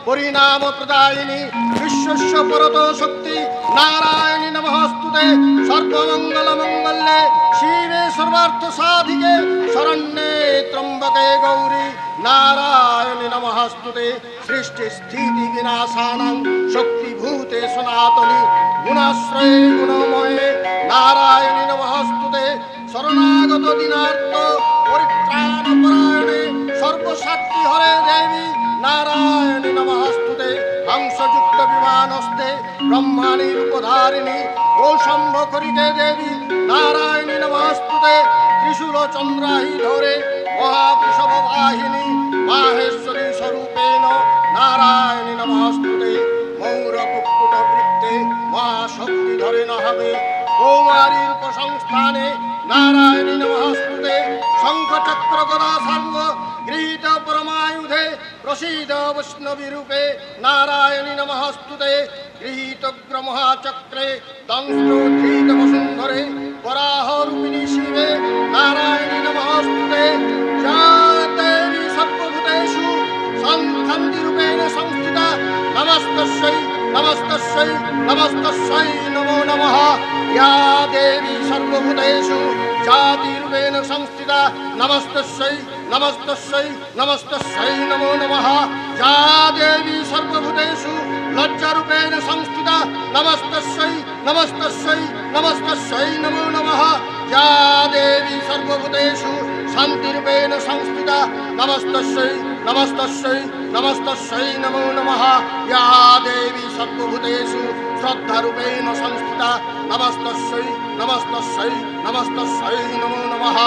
परिणाम प्रदायिनी विश्वस्य परतो शक्ति नारायणी नमस्तुते सर्वमंगल मंगल्ये शिवे सर्वार्थ साधिके शरण्ये त्र्यंबके गौरी नारायणी नमस्तुते सृष्टि स्थिति विनाशानां शक्तिभूते सनातनी गुणाश्रये गुणमये नारायणी नमस्तुते शरणागत दीनार्थ परित्राण परायणे सर्वशक्ति हरे देवी नारायणी नमस्तुते हंसयुक्त विमानस्ते ब्रह्माणी रूपधारिणी गौशंभकरिके देवी नारायणी नमस्तुते त्रिशूल चंद्राही धरे महावृषभवाहिनी माहेश्वरी स्वरूपेण नारायणी नमस्तुते मौर कुक्कुट वृत्ते महाशक्ति धरे नहवे कौमारी रूप संस्थाने नारायणी नमस्तुते शंख चक्र गदा सर्व गृहीत परमायुधे प्रसीद वैष्णवी रूपे नारायणी नमस्तुते गृहीत ग्रमहाचक्रे दंष्टोद्धृत वसुंधरे वराह रूपिणी शिवे नारायणी नमस्तुते देवी सर्वभूतेषु संस्थान्ति रूपेण संस्थिता नमस्तस्यै नमस्तस्यै नमस्तस्यै नमो नमः या देवी सर्वभूतेषु জাতিরূপেণ সংস্থিতা নমস্তস্যৈ নমস্তস্যৈ নমস্তস্যৈ নমো নমঃ। যা দেবী সর্বভূতেষু লজ্জারূপেণ সংস্থিতা নমস্তস্যৈ নমস্তস্যৈ নমস্তস্যৈ নমো নমঃ। যা দেবী সর্বভূতেষু শান্তিরূপেণ সংস্থিতা নমস্তস্যৈ নমস্তস্যৈ নমস্তস্যৈ নমো নমঃ। যা দেবী সর্বভূতেষু শ্রদ্ধারূপেণ সংস্থিতা নমস্তস্যৈ নমস্তস্যৈ নমস্তস্যৈ নমো নমঃ।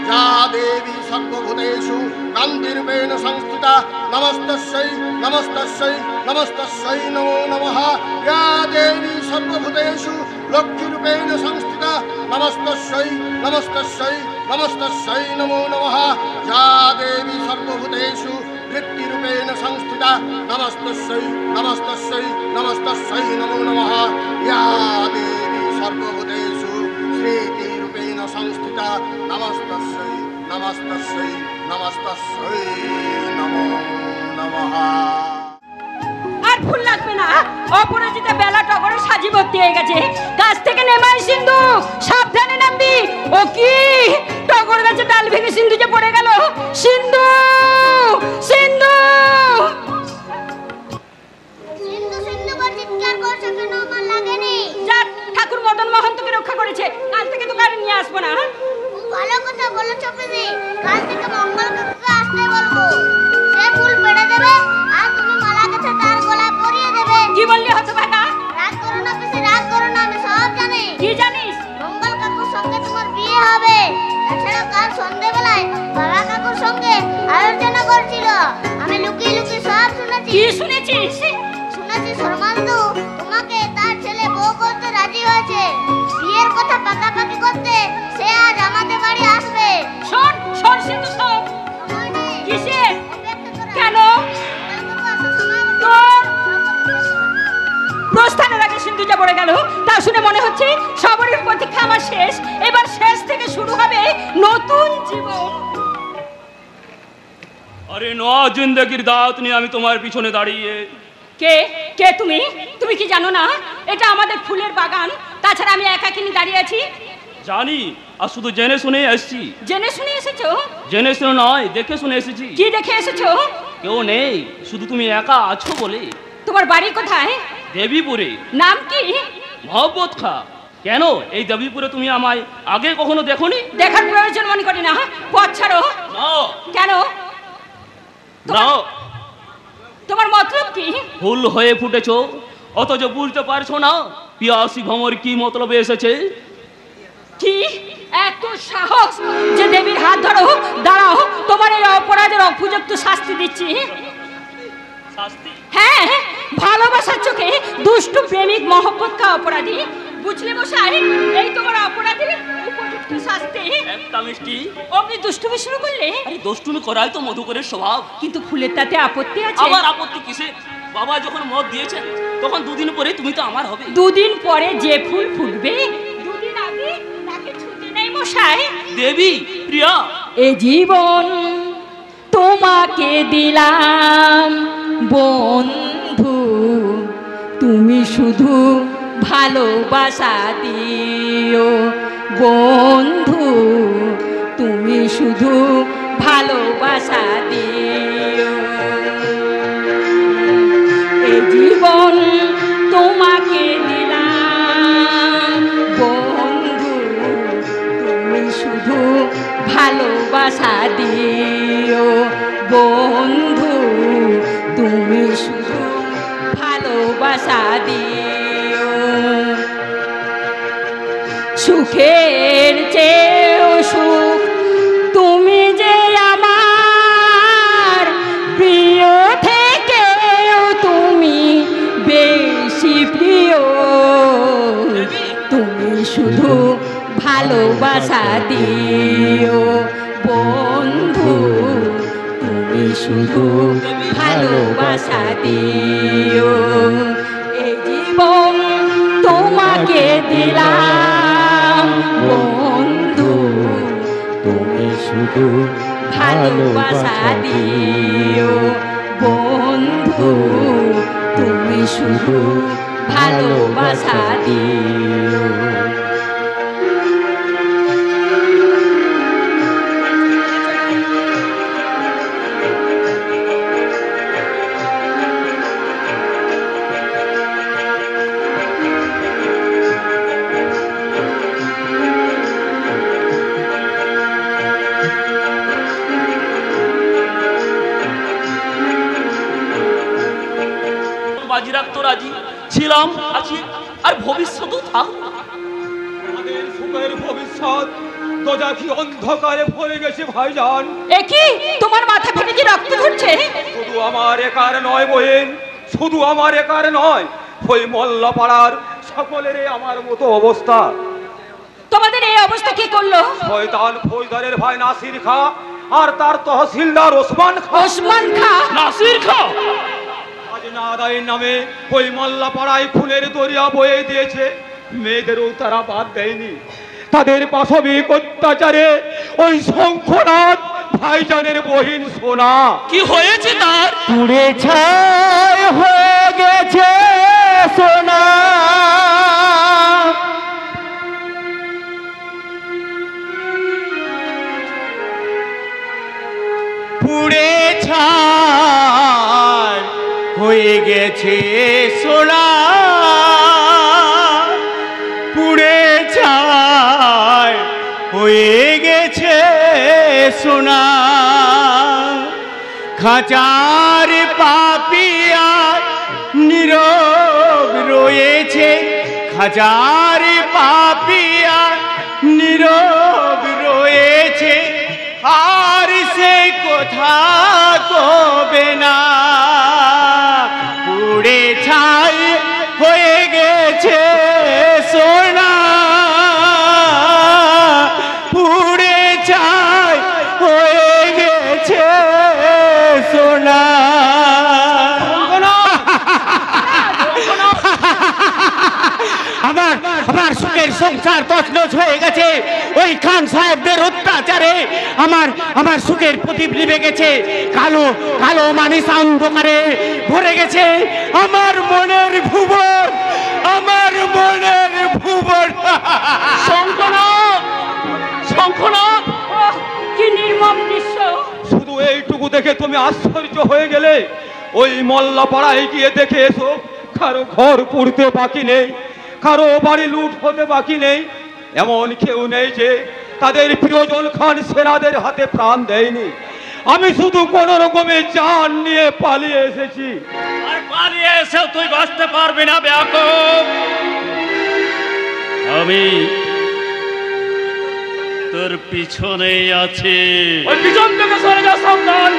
যা দেবী সর্বভূতেষু কান্তিরূপেণ সংস্থিতা নমস্তস্যৈ নমস্তস্যৈ নমস্তস্যৈ নমো নমঃ। যা দেবী সর্বভূতেষু লক্ষ্মীরূপেণ সংস্থিতা নমস্তস্যৈ নমস্তস্যৈ নমস্তস্যৈ নমো নমঃ। যা দেবী সর্বভূতেষু বৃত্তিরূপেণ সংস্থিতা নমস্তস্যৈ নমস্তস্যৈ নমস্তস্যৈ নমো নমঃ। যা দেবী সর্বভূতেষু স্মৃতিরূপেণ সংস্থিতা নমস্তস্যৈ নমস্তস্যৈ নমস্তস্যৈ নমো নমঃ। আর ফুল লাগবে না, অপরাজিতা বেলা টগরে সাজি ভর্তি হয়ে গেছে। গাছ থেকে নেমাই সিন্ধু, সাবধানে নামবি। ও কি টগর গাছে ডাল ভেঙে সিন্ধু যে পড়ে গেল। সিন্ধু সিন্ধু সিন্ধু সিন্ধু করে চিৎকার করছে কেন? আমার লাগেনি। যা, ঠাকুর মদন মোহন তোকে রক্ষা করেছে। কাল থেকে তোকে আর নিয়ে আসবো না। ভালো কথা বলেছো পিসি, কাল থেকে মঙ্গল কাকুকে আসতে বলবো। সে ফুল পেড়ে দেবে আর তুমি মালা গেছে তার গলায় পরিয়ে দেবে। কি বললি হতভাগা? রাগ করো না পিসি, রাগ করো না, আমি সব জানি। কি জানিস? মঙ্গল কাকুর সঙ্গে তোমার বিয়ে হবে। তাছাড়া কাল সন্ধ্যেবেলায় বাবা কাকুর সঙ্গে আলোচনা করছিল, আমি লুকিয়ে লুকিয়ে সব শুনেছি। কি শুনেছিস? শুনেছি শর্মান্দু তোমাকে তার ছেলে বউ করতে রাজি হয়েছে। বিয়ের কথা পাকাপাকি করতে সে আজ আমাদের বাড়ি আসবে। শোন শোন সিন্ধু শোন। সময় নেই, কিসের? অপেক্ষা করো। কেন? কাকু আসার সময় হলো। তোর প্রস্থানের আগে সিন্ধুজা পড়ে গেল, তা শুনে মনে হচ্ছে সবরের প্রতীক্ষা আমার শেষ। এবার শেষ থেকে শুরু হবে নতুন জীবন। আরে নয়া জিন্দগির দাওয়াত নিয়ে আমি তোমার পিছনে দাঁড়িয়ে। কে কে তুমি? তুমি কি জানো না এটা আমাদের ফুলের বাগান? তাছাড়া আমি একাকিনী দাঁড়িয়ে আছি। জানি, আর শুধু জেনে শুনে এসেছি। জেনে শুনে এসেছো? জেনে শুনে নয়, দেখে শুনে এসেছি। কি দেখে এসেছো? কেউ নেই, শুধু তুমি একা আছো বলে। তোমার বাড়ি কোথায়? দেবীপুরে। নাম কি? মহব্বত খা। কেন এই দেবীপুরে তুমি আমায় আগে কখনো দেখোনি? দেখার প্রয়োজন মনে করি না। পথ ছাড়ো। না। কেন? না। তোমার মতলব কি? ফুল হয়ে ফুটেছো অথচ বুঝতে পারছো না পিয়াসি ভ্রমর কি মতলবে এসেছে। কি এত সাহস যে দেবীর হাত ধরো? দাঁড়াও, তোমার এই অপরাধের উপযুক্ত শাস্তি দিচ্ছি। শাস্তি? হ্যাঁ, ভালোবাসার চোখে দুষ্টু প্রেমিক মহব্বত কা অপরাধী। বুঝলে মশাই, এই তোমার অপরাধের উপযুক্ত শাস্তি। একটা মিষ্টি। আপনি দুষ্টুমি শুরু করলে? আরে দুষ্টুমি করাই তো মধুকরের স্বভাব। কিন্তু ফুলের তাতে আপত্তি আছে। আবার আপত্তি কিসে? বাবা যখন মত দিয়েছেন তখন দুদিন পরে তুমি তো আমার হবে। দুদিন পরে যে ফুল ফুটবে দুদিন আগে তাকে ছুটি নেই মশাই। দেবী প্রিয়া, এ জীবন তোমাকে দিলাম বন্ধু, তুমি শুধু ভালোবাসা দিও বন্ধু, তুমি শুধু ভালোবাসা দিও। এ জীবন তোমাকে দিলাম বন্ধু, তুমি শুধু ভালোবাসা দিও বন্ধু, তুমি শুধু ভালোবাসা দিও। সুখের চেয়েও সুখ তুমি যে আমার প্রিয়, থেকেও তুমি বেশি প্রিয়, তুমি শুধু ভালোবাসা দিও বন্ধু, তুমি শুধু ভালোবাসা দিও। এই জীবন তোমাকে দিলাম বন্ধু, তুমি শুধু ভালোবাসা দিও বন্ধু, তুমি শুধু ভালোবাসা দিও। ছিলাম, আছি, আর ভবিষ্যতেও থাকবো। আমাদের সুখের ভবিষ্যৎ দোজাখি অন্ধকারে ভরে গেছে ভাইজান। এ কি তোমার মাথা ফেটে যে রক্ত ঝরছে? শুধু আমার একার নয় বহেন, শুধু আমার একার নয়, ওই মোল্লাপাড়ার সকলের আমার মতো অবস্থা। তোমাদের এই অবস্থা কে করলো? শয়তান ফৌজদারের ভাই নাসির খা আর তার তহসিলদার ওসমান খা। ওসমান খা? নাসির খা খাজনা আদায়ের নামে ওই মোল্লাপাড়ায় খুনের দরিয়া বয়ে দিয়েছে। মেয়েদেরও তারা বাদ দেয়নি। তাদের পাশবিক অত্যাচারে ওই শঙ্খনাথ ভাইজানের বহিন সোনা কি হয়েছে তার? পুড়ে ছাই হয়ে গেছে সোনা, পুড়ে ছাই হয়ে গেছে সোনা, পুড়ে ছাই হয়ে গেছে সোনা। খাঁচার পাপিয়া নীরব রয়েছে, খাঁচার পাপিয়া নীরব রয়েছে, আর সে কথা কবে না। পুড়ে ছাই হয়ে গেছে সোনা, পুড়ে ছাই হয়ে গেছে সোনা। আমার আমার সুখের সংসার তছনছ হয়ে গেছে ওই খান সাহেবদের অত্যাচারে। আমার আমার সুখের প্রদীপ নিভে গেছে, কালো কালো মানিস অন্ধকারে ভরে গেছে আমার মনের ভুবন, আমার মনের ভুবন। শঙ্খনাথ, শঙ্খনাথ, ওহ, কি নির্মম দৃশ্য! শুধু এইটুকু দেখে তুমি আশ্চর্য হয়ে গেলে? ওই মোল্লাপাড়ায় গিয়ে দেখে এসো, কারো ঘর পুড়তে বাকি নেই, কারো বাড়ি লুট হতে বাকি নেই। এমন কেউ নেই যে তাদের প্রিয়জন খান সেনাদের হাতে প্রাণ দেয়নি। আমি শুধু কোন রকমে জান নিয়ে পালিয়ে এসেছি। আর পালিয়ে এসেও তুই বাঁচতে পারবি না বেয়াকুব। আমি তোর পিছনেই আছি। ওই পিছন থেকে সরে যা, সাবধান।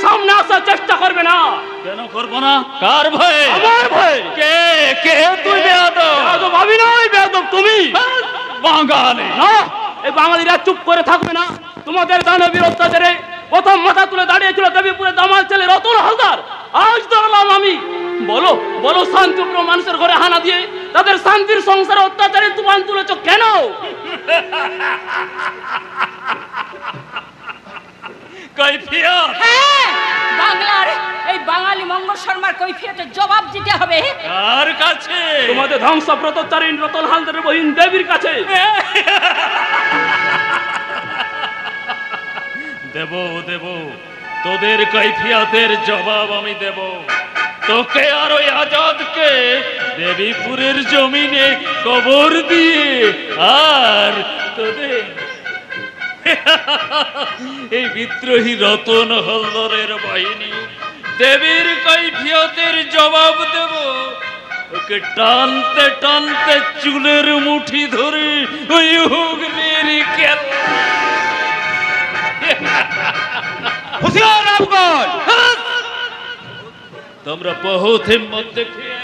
সামনে আসার চেষ্টা করবে না। কেন করবো না? কার ভয়ে? আমার ভয়ে। কে কে তুই? বেয়াদব। ভাবি না ওই বেয়াদব তুমি বাঙালি না। এই বাঙালিরা চুপ করে থাকবে না। তোমাদের দানবীর অত্যাচারে প্রথম মাথা তুলে দাঁড়িয়েছিল দেবীপুরে দামাল ছেলে রতন হালদার। আজ দাঁড়ালাম আমি। বলো বলো, শান্তিপ্রিয় মানুষের ঘরে হানা দিয়ে তাদের শান্তির সংসারে অত্যাচারে তুফান তুলেছ কেন? কৈফিয়ত? হ্যাঁ, বাংলার এই বাঙালি মঙ্গল শর্মার কৈফিয়তের জবাব দিতে হবে। কার কাছে? তোমাদের ধ্বংসব্রতচারী রতন হালদারের বহিন দেবীর কাছে। দেব দেব, তোদের কৈফিয়তের জবাব আমি দেব। তোকে আর ওই আজাদকে দেবীপুরের জমিনে কবর দিয়ে, আর তোদের এই বিদ্রোহী রতন হালদারের বাহিনী দেবীর কৈফিয়তের জবাব দেব। ওকে টানতে টানতে চুলের মুঠি ধরে ওই হুগলির কেল। তোমরা বহুত হিম্মত দেখিয়ে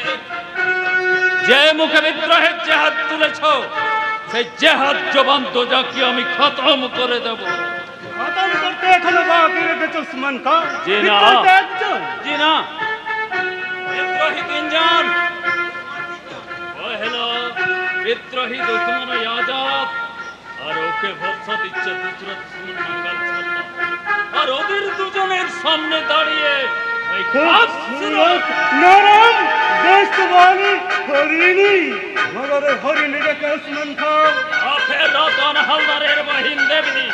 যে মুখে বিদ্রোহের জেহাদ তুলেছ, সেই জেহাদ জবান দোজাকি আমি খতম করে দেব। খতম করতে এখনো বাকি রেখেছ ওসমান খান? জি না, জি না। বিদ্রোহী তিনজন, ও হলো বিদ্রোহী দুশ্মন আজাদ, আর ওকে ভরসা দিচ্ছে দুসরা দুশ্মন মঙ্গল শর্মা। আর ওদের দুজনের সামনে দাঁড়িয়ে ওই নরম দেশবাণী হরিণী, মগর হরিণী রেখে ওসমান খান রতন হালদারের বাহিন দেবী।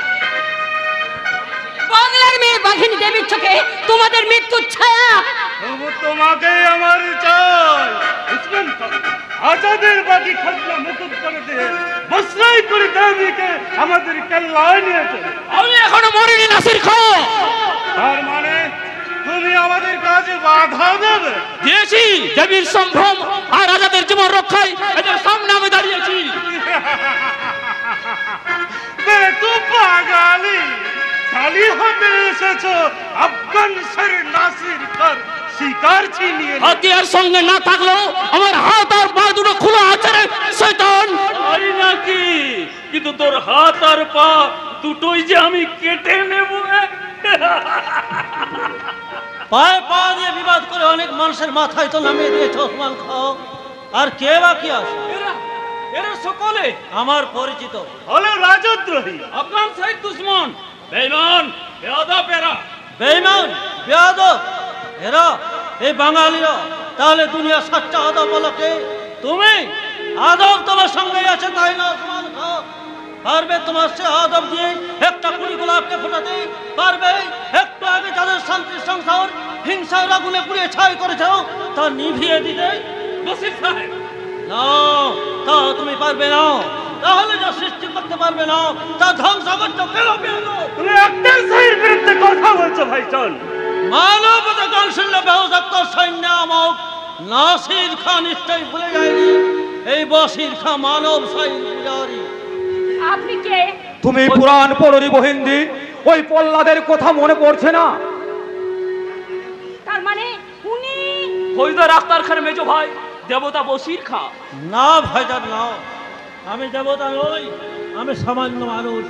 বাংলার মেয়ে বাঘিনী দেবীর চোখে তোমাদের মৃত্যুর ছায়া। তবু তোমাকে আমার চাই ওসমান খান। আজাদের বাকি খাজনা মুকুব করে দিয়ে বসরাই করে দেবীকে আমাদের কেল্লায় নিয়ে চলে। আমি এখনো মরিনি নাসির খান। তার মানে তুমি আমাদের কাজে বাধা দেবে? দিয়েছি দেবীর সম্ভ্রম আর রাজাদের জীবন রক্ষায় এদের সামনে আমি দাঁড়িয়েছি। বেটু পাগালি, খালি হাতে এসেছো আফগান শের নাসির খান শিকার ছিনিয়ে। হাতিয়ার সঙ্গে না থাকলেও আমার হাত আর পা দুটো খোলা আছে রে শয়তান। তাই নাকি? কিন্তু তোর হাত আর পা দুটোই যে আমি কেটে নেব। পায়ে পা দিয়ে বিবাদ করে অনেক মানুষের মাথায় তো নামিয়ে দিয়েছে ওসমান খাও। আর কে বাকি আছে? এরা সকলে আমার পরিচিত। হলো রাজদ্রোহী, আফগান সাইদ দুশ্মন, বেঈমান, বেয়াদব এরা। বেঈমান, বেয়াদব এরা, এই বাঙালিরা। তাহলে দুনিয়া সাচ্চা আদব বলো কে? তুমি। আদব তোমার সঙ্গেই আছে, তাই না ওসমান খাও? পারবে তোমার সে আদব দিয়ে একটা কুড়ি গোলাপকে ফোটাতে পারবে? একটু আগে যাদের শান্তির সংসার হিংসার আগুনে পুড়িয়ে ছাই করেছ তা নিভিয়ে দিতে? বসির সাহেব, না, তা তুমি পারবে না। তাহলে যা সৃষ্টি করতে পারবে না তা ধ্বংস করতে পেরোবে না। তুমি আফগান শের বিরুদ্ধে কথা বলছো ভাইজান। মানবতা কৌশল্য ব্যবসাক্ত সৈন্য আমক নাসির খান নিশ্চয়ই ভুলে যায়নি এই বসির খা মানব সাইন পূজারি। আপনি কে? তুমি পুরাণ পড়রি বহিন্দি, ওই পল্লাদের কথা মনে পড়ছে না? তার মানে উনি ফৌজদার আখতার খান মেজো ভাই, দেবতা বসির খা। না ভাইজান না, আমি দেবতা নই, আমি সামান্য মানুষ।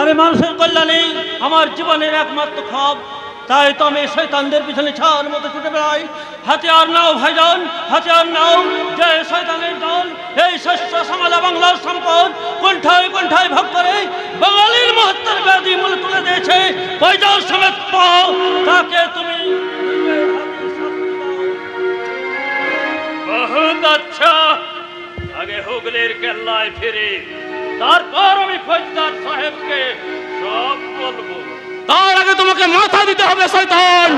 আমি মানুষের কল্যাণে আমার জীবনের একমাত্র খাব। তাই তো আমি শয়তানদের পিছনে ছাড় মতো ছুটে বেড়াই। হাতিয়ার নাও ভাইজান, হাতিয়ার নাও। যে শয়তানের দল এই শস্য শ্যামলা বাংলার সম্পদ কণ্ঠায় কণ্ঠায় ভাগ করে বাঙালির মহত্বের ব্যাধি মূলে তুলে দিয়েছে, পয়জার সমেত পাও, তাকে তুমি বহুত আচ্ছা। আগে হুগলির কেল্লায় ফিরে, তারপর আমি ফৌজদার সাহেবকে সব বলবো। তার আগে তোমাকে মাথা দিতে হবে শয়তান।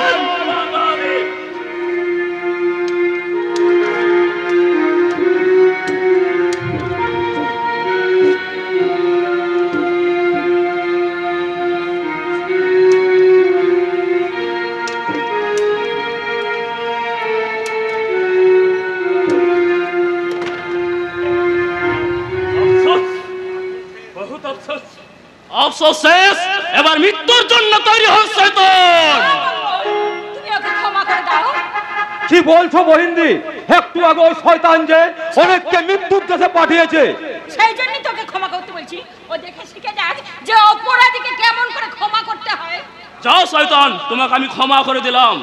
আফসোস শেষ, এবার মৃত্যুর জন্য তৈরি হচ্ছে শয়তান। তুমি ওকে ক্ষমা করে দাও। কি বলছো বহিন্দি? একটু আগে ওই শয়তান যে অনেককে মৃত্যুর দেশে পাঠিয়েছে। সেই জন্যই তোকে ক্ষমা করতে বলছি। ও দেখে শিখে যাক যে অপরাধীকে কেমন করে ক্ষমা করতে হয়। যাও শয়তান, তোমাকে আমি ক্ষমা করে দিলাম।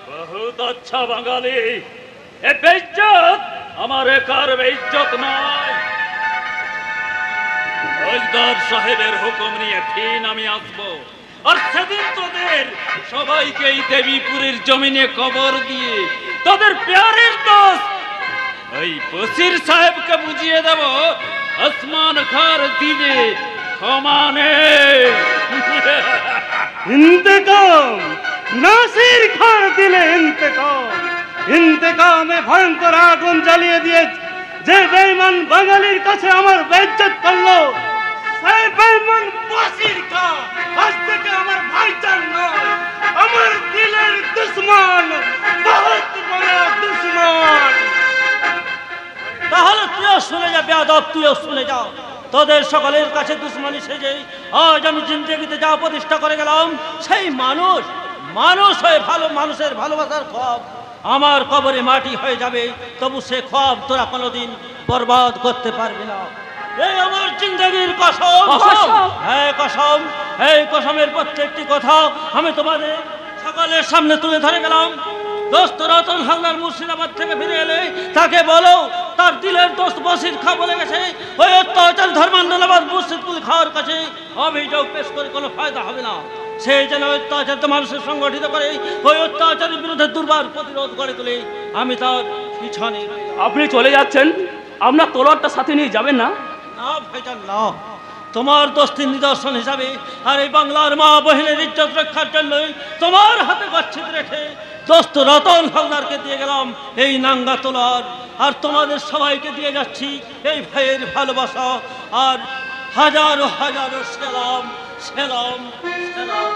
বহুত আচ্ছা বাঙালি, এ বেইজ্জত আমার একার বেইজ্জত নয়। ফৌজদার সাহেবের হুকুম নিয়ে ফিন আমি আসবো, আর সেদিন তোদের সবাইকে এই দেবীপুরের জমিনে কবর দিয়ে তোদের প্যারের দোষ ওই বসির সাহেবকে বুঝিয়ে দেব ওসমান খার দিলে ক্ষমা নেই। ইন্তেকাম, নাসির খান দিলে ইন্তেকাম। ইন্তেকামে ভয়ঙ্কর আগুন জ্বালিয়ে দিয়ে যে বেঈমান বাঙালির কাছে আমার বেইজ্জত করলো, সেই বেঈমান বসির খান আজ থেকে আমার ভাইজান নয়, আমার দিলের দুশ্মন, বহুত বড় দুশ্মন। তাহলে তুইও শুনে যা বেয়াদব, তুইও শুনে যাও। তোদের সকলের কাছে দুশ্মনী সেজে আজ আমি জিন্দেগিতে যা প্রতিষ্ঠা করে গেলাম, সেই মানুষ মানুষ হয়ে ভালো মানুষের ভালোবাসার খব আমার কবরে মাটি হয়ে যাবে, তবু সে খব তোরা কোনোদিন বরবাদ করতে পারবি না। এই আমার জিন্দেগির কসম, হ্যাঁ কসম। এই কসমের প্রত্যেকটি কথা আমি তোমাদের সকলের সামনে তুলে ধরে গেলাম। দোস্ত রতন হালদার মুর্শিদাবাদ থেকে ফিরে এলে তাকে বলো তার দিলের দোস্ত বসির খা বলে গেছে ওই অত্যাচার ধর্মান্দোলবাদ মুর্শিদকুল খাওয়ার কাছে অভিযোগ পেশ করে কোনো ফায়দা হবে না। সেই যেন অত্যাচারিত মানুষের সংগঠিত করে ওই অত্যাচারের বিরুদ্ধে দুর্বার প্রতিরোধ গড়ে তোলে। আমি তার পিছনে। আপনি চলে যাচ্ছেন, আপনার তলোয়ারটা সাথে নিয়ে যাবেন না? না ভাইজান না, তোমার দোস্তির নিদর্শন হিসাবে আর এই বাংলার মা বহিনের ইজ্জত রক্ষার জন্যই তোমার হাতে গচ্ছিত রেখে দোস্ত রতন হালদারকে দিয়ে গেলাম এই নাঙ্গা তলোয়ার, আর তোমাদের সবাইকে দিয়ে যাচ্ছি এই ভাইয়ের ভালোবাসা আর হাজারো হাজারো সেলাম সেলাম সেলাম।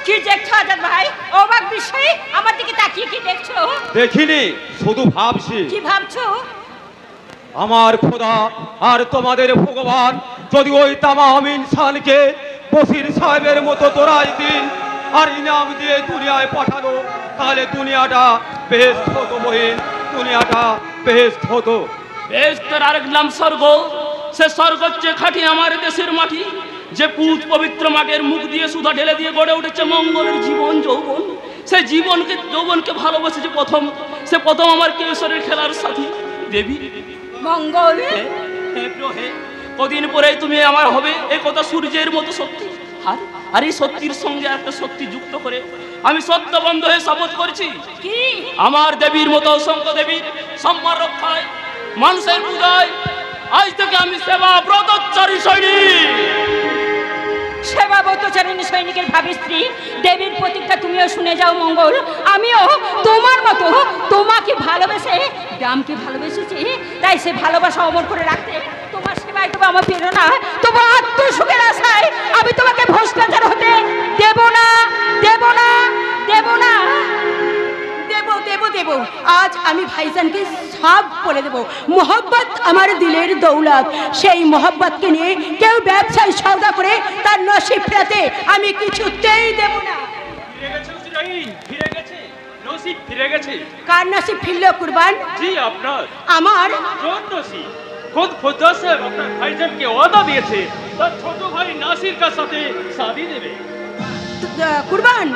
কি দেখছো আজাদ ভাই? অবাক বিষয়ে আমার দিকে তাকিয়ে কি দেখছো? দেখিনি, শুধু ভাবছি। কি ভাবছো? আমার খোদা আর তোমাদের ভগবান যদি ওই তামাম ইনসানকে বসির সাহেবের মতো তোরাই দিন আর ইনাম দিয়ে দুনিয়ায় পাঠানো, তাহলে দুনিয়াটা বেহেশত হতো বহিন, দুনিয়াটা বেহেশত হতো। বেহেশতের আরেক নাম স্বর্গ। সে স্বর্গ হচ্ছে খাঁটি আমার দেশের মাটি, যে পুত পবিত্র মাটির মুখ দিয়ে সুধা ঢেলে দিয়ে গড়ে উঠেছে মঙ্গলের জীবন যৌবন। সে যৌবনকে ভালোবেসেছে সে প্রথম আমার কেশরের খেলার সাথী দেবী মঙ্গল। কদিন পরেই তুমি আমার হবে, এই কথা সূর্যের মতো সত্যি। আর এই সত্যির সঙ্গে একটা সত্যি যুক্ত করে আমি সত্য বন্ধ হয়ে শপথ করেছি, কি আমার দেবীর মতো অসংখ্য দেবীর সম্মান রক্ষায়, মানুষের পূজায় আজ থেকে আমি সেবা ব্রতচারী সৈনিক। সেবা ব্রতচারিণী সৈনিকের ভাবী স্ত্রী দেবীর প্রতিজ্ঞা তুমিও শুনে যাও মঙ্গল। আমিও তোমার মতো তোমাকে ভালোবেসে গ্রামকে ভালোবেসেছি, তাই সে ভালোবাসা অমর করে রাখতে তোমার সেবায় তবে আমার প্রেরণা, তোমার আত্মসুখের আশায় আমি তোমাকে ভ্রষ্টাচার হতে দেব না, দেব না, দেব না। দেব আজ আমি ভাইজানকে সব বলে দেব। মোহব্বত আমার দিলের দৌলত, সেই মোহব্বতকে নিয়ে কেউ ব্যবসায় সওদা করে তার নসিব ফেরাতে আমি কিছুতেই দেব না। ফিরে গেছে। কার নসিব ফিরল কুরবান? জি আপনার। আমার নসিব। खुद खुदा से अपना भाईजान के वादा दिए थे তার ছোট ভাই নাসির কার সাথে শাদি দেবে। কুরবান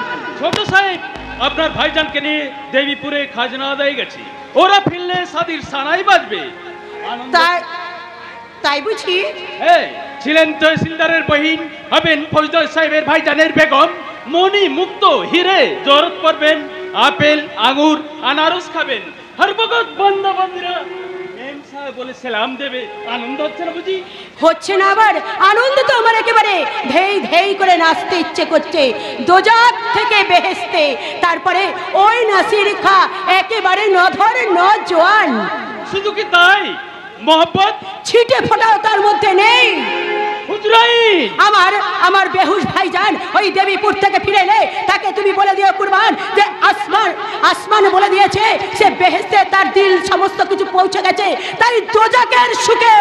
ছোট সাহেব আপনার ভাইজানকে নিয়ে দেবীপুরে খাজনা আদায় গেছে, ওরা ফিরলে শাদির সানাই বাজবে। তাই বুঝি? হ্যাঁ, ছিলেন তহসিলদারের বহিন, হবেন ফৌজদার সাহেবের ভাইজানের বেগম। মনি মুক্ত হিরে জরত পড়বেন, আপেল আঙ্গুর আনারস খাবেন, হর বগত বন্ধা বন্ধুরা বলে সালাম দেবে। আনন্দ হচ্ছে না বুঝি? হচ্ছে না আবার? আনন্দ তো আমার একেবারে ধেই ধেই করে নাচতে ইচ্ছে করছে, দোজাত থেকে বেহেশতে। তারপরে ওই নাসির খা একেবারে নধর নজওয়ান। শুধু কি তাই, মোহব্বত ছিটে ফোটাও তার মধ্যে নেই। আমার বেহুশ ভাইজান ওই দেবীপুর থেকে ফিরে এলে তাকে তুমি বলে দিও কুরবান যে আসমান বলে দিয়েছে সে বেহেশতে তার দিল সমস্ত কিছু পৌঁছে গেছে, তাই দোজাকের সুখে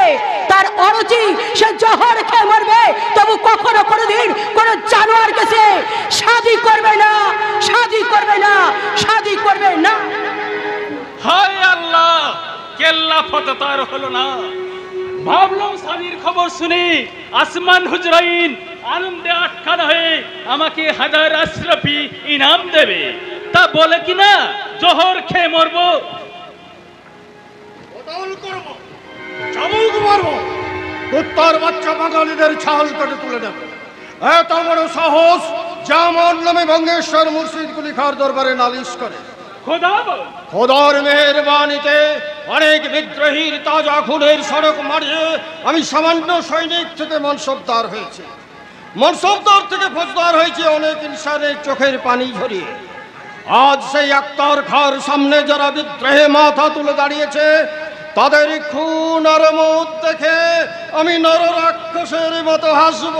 তার অরুচি সে জহর খেয়ে মরবে, তবু কখনো কোনোদিন কোন জানোয়ার কাছে শাদি করবে না, শাদি করবে না, শাদি করবে না। হায় আল্লাহ, কেল্লা ফটো তার হলো না। ভাবলাম শাদির খবর শুনে আসমান হুজরাইন আনন্দে আটখানা হয়ে আমাকে 1000 আশরাফি ইনাম দেবে, তা বলে কিনা জহর খেয়ে মরবো। বদল করব, চাবুক মারব, কুত্তার বাচ্চা বাঙালিদের ছাল কেটে তুলে দেব। এত বড় সাহস যা আমার নামে বঙ্গেশ্বর মুর্শিদ কুলি খাঁর দরবারে নালিশ করে। খোদার মেহেরবানিতে অনেক বিদ্রোহীর তাজা খুনের সড়ক মারিয়ে আমি সামান্য সৈনিক থেকে মনসবদার হয়েছি, মনসবদার থেকে ফৌজদার হয়েছে অনেক ইনসানের চোখের পানি ঝরিয়ে। আজ সেই আক্তার খাঁর সামনে যারা বিদ্রোহে মাথা তুলে দাঁড়িয়েছে তাদের খুন আর মত দেখে আমি নররাক্ষসের মতো হাসব।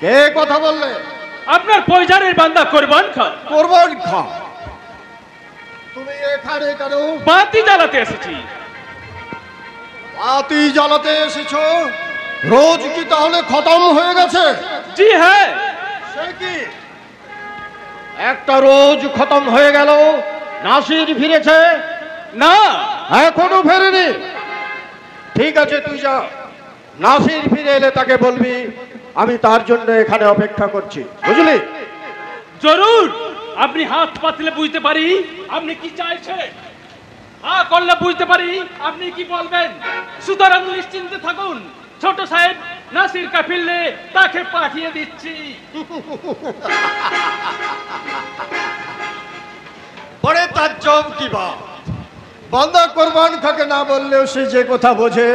কে কথা বললে? আপনার পয়জারের বান্দা কোরবান খান। কোরবান খান, তুমি এখানে কেন? বাতি জ্বালাতে এসেছি। বাতি জ্বালাতে এসেছো? রোজ কি তাহলে খতম হয়ে গেছে? জি হ্যাঁ। সে কি, একটা রোজ খতম হয়ে গেল, নাসির ফিরেছে না? এখনো ফেরেনি। ঠিক আছে, তুই যা, নাসির ফিরে এলে তাকে বলবি আমি তার জন্য এখানে অপেক্ষা করছি, বুঝলি? জরুর। আপনি হাত পাতলে বুঝতে পারি আপনি কি চাইছেন, হ্যাঁ করলে বুঝতে পারি আপনি কি বলবেন। সুতরাং নিশ্চিন্তে থাকুন, ছোট সাহেব নাসির কা ফিরলে তাকে পাঠিয়ে দিচ্ছি। বড়ে তাজ্জব কি বান্দা কোরবান খাকে না বললেও সে যে কথা বোঝে,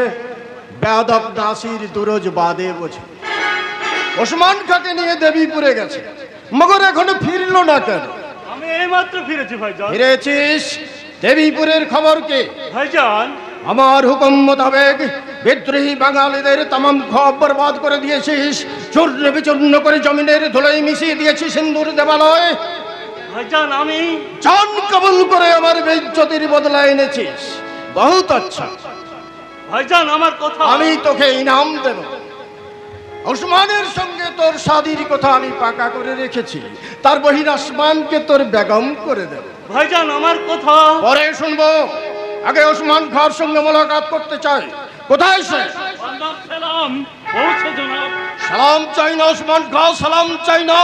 বেয়াদব নাসির দুরোজ বাদে বোঝে। ওসমান খাকে নিয়ে দেবীপুরে গেছে, মগর এখনো ফিরলো না কেন? আমি এইমাত্র ফিরেছি ভাইজান। ফিরেছিস? দেবীপুরের খবর কি ভাইজান? আমার হুকুম মোতাবেক বিদ্রোহী বাঙালিদের তামাম খব বরবাদ করে দিয়েছিস, চূর্ণ বিচূর্ণ করে জমিনের ধুলোয় মিশিয়ে দিয়েছিস সিন্দুর দেবালয়। ভাইজান আমি জান কবুল করে আমার বেইজ্জতির বদলা এনেছিস, বহুত আচ্ছা। ভাইজান আমার কথা, আমি তোকে ইনাম দেব। ওসমানের সঙ্গে তোর শাদির কথা আমি পাকা করে রেখেছি, তার বহিন আসমানকে তোর বেগম করে দেব। ভাইজান আমার কথা পরে শুনবো, আগে ওসমান খাঁর সঙ্গে মোলাকাত করতে চাই। কোথায় সে? সালাম পৌঁছে জনাব। সালাম চাই না ওসমান খাঁ, সালাম চাই না,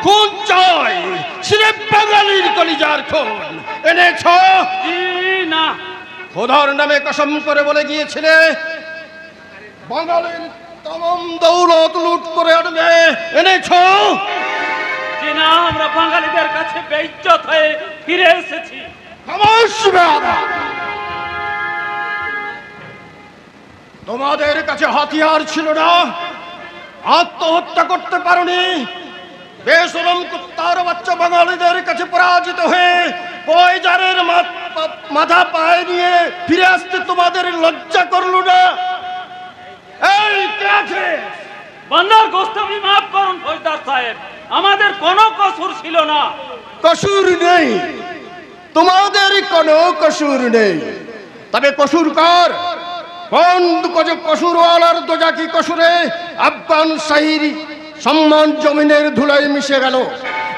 খুন চাই, সিরেফ বাঙালির কলিজার খুন। এনেছ? জি না। খোদার নামে কসম করে বলে গিয়েছিলে বাঙালির তামাম দৌলত লুট করে আনবে, এনেছ? জি না, আমরা বাঙালিদের কাছে বেইজ্জত হয়ে ফিরে এসেছি। খামোশ বেয়াদব! তোমাদের কাছে হাতিয়ার ছিল না, আত্মহত্যা করতে পারোনি। বেশরম কুত্তার বাচ্চা বাঙালিদের কাছে পরাজিত হয়ে পয়জারের মাথা পায়ে নিয়ে ফিরে আসতে তোমাদের লজ্জা করলো না? এই কে আছে? বান্দার গোস্তামি মাফ করুন ফৌজদার সাহেব, আমাদের কোনো কসুর ছিল না। কসুর নেই, তোমাদের কোনো কসুর নেই, তবে কসুর কার? কোন কসুরওয়ালার দোজাকি কসুরে আফগান শাহীর সম্মান জমিনের ধুলায় মিশে গেল?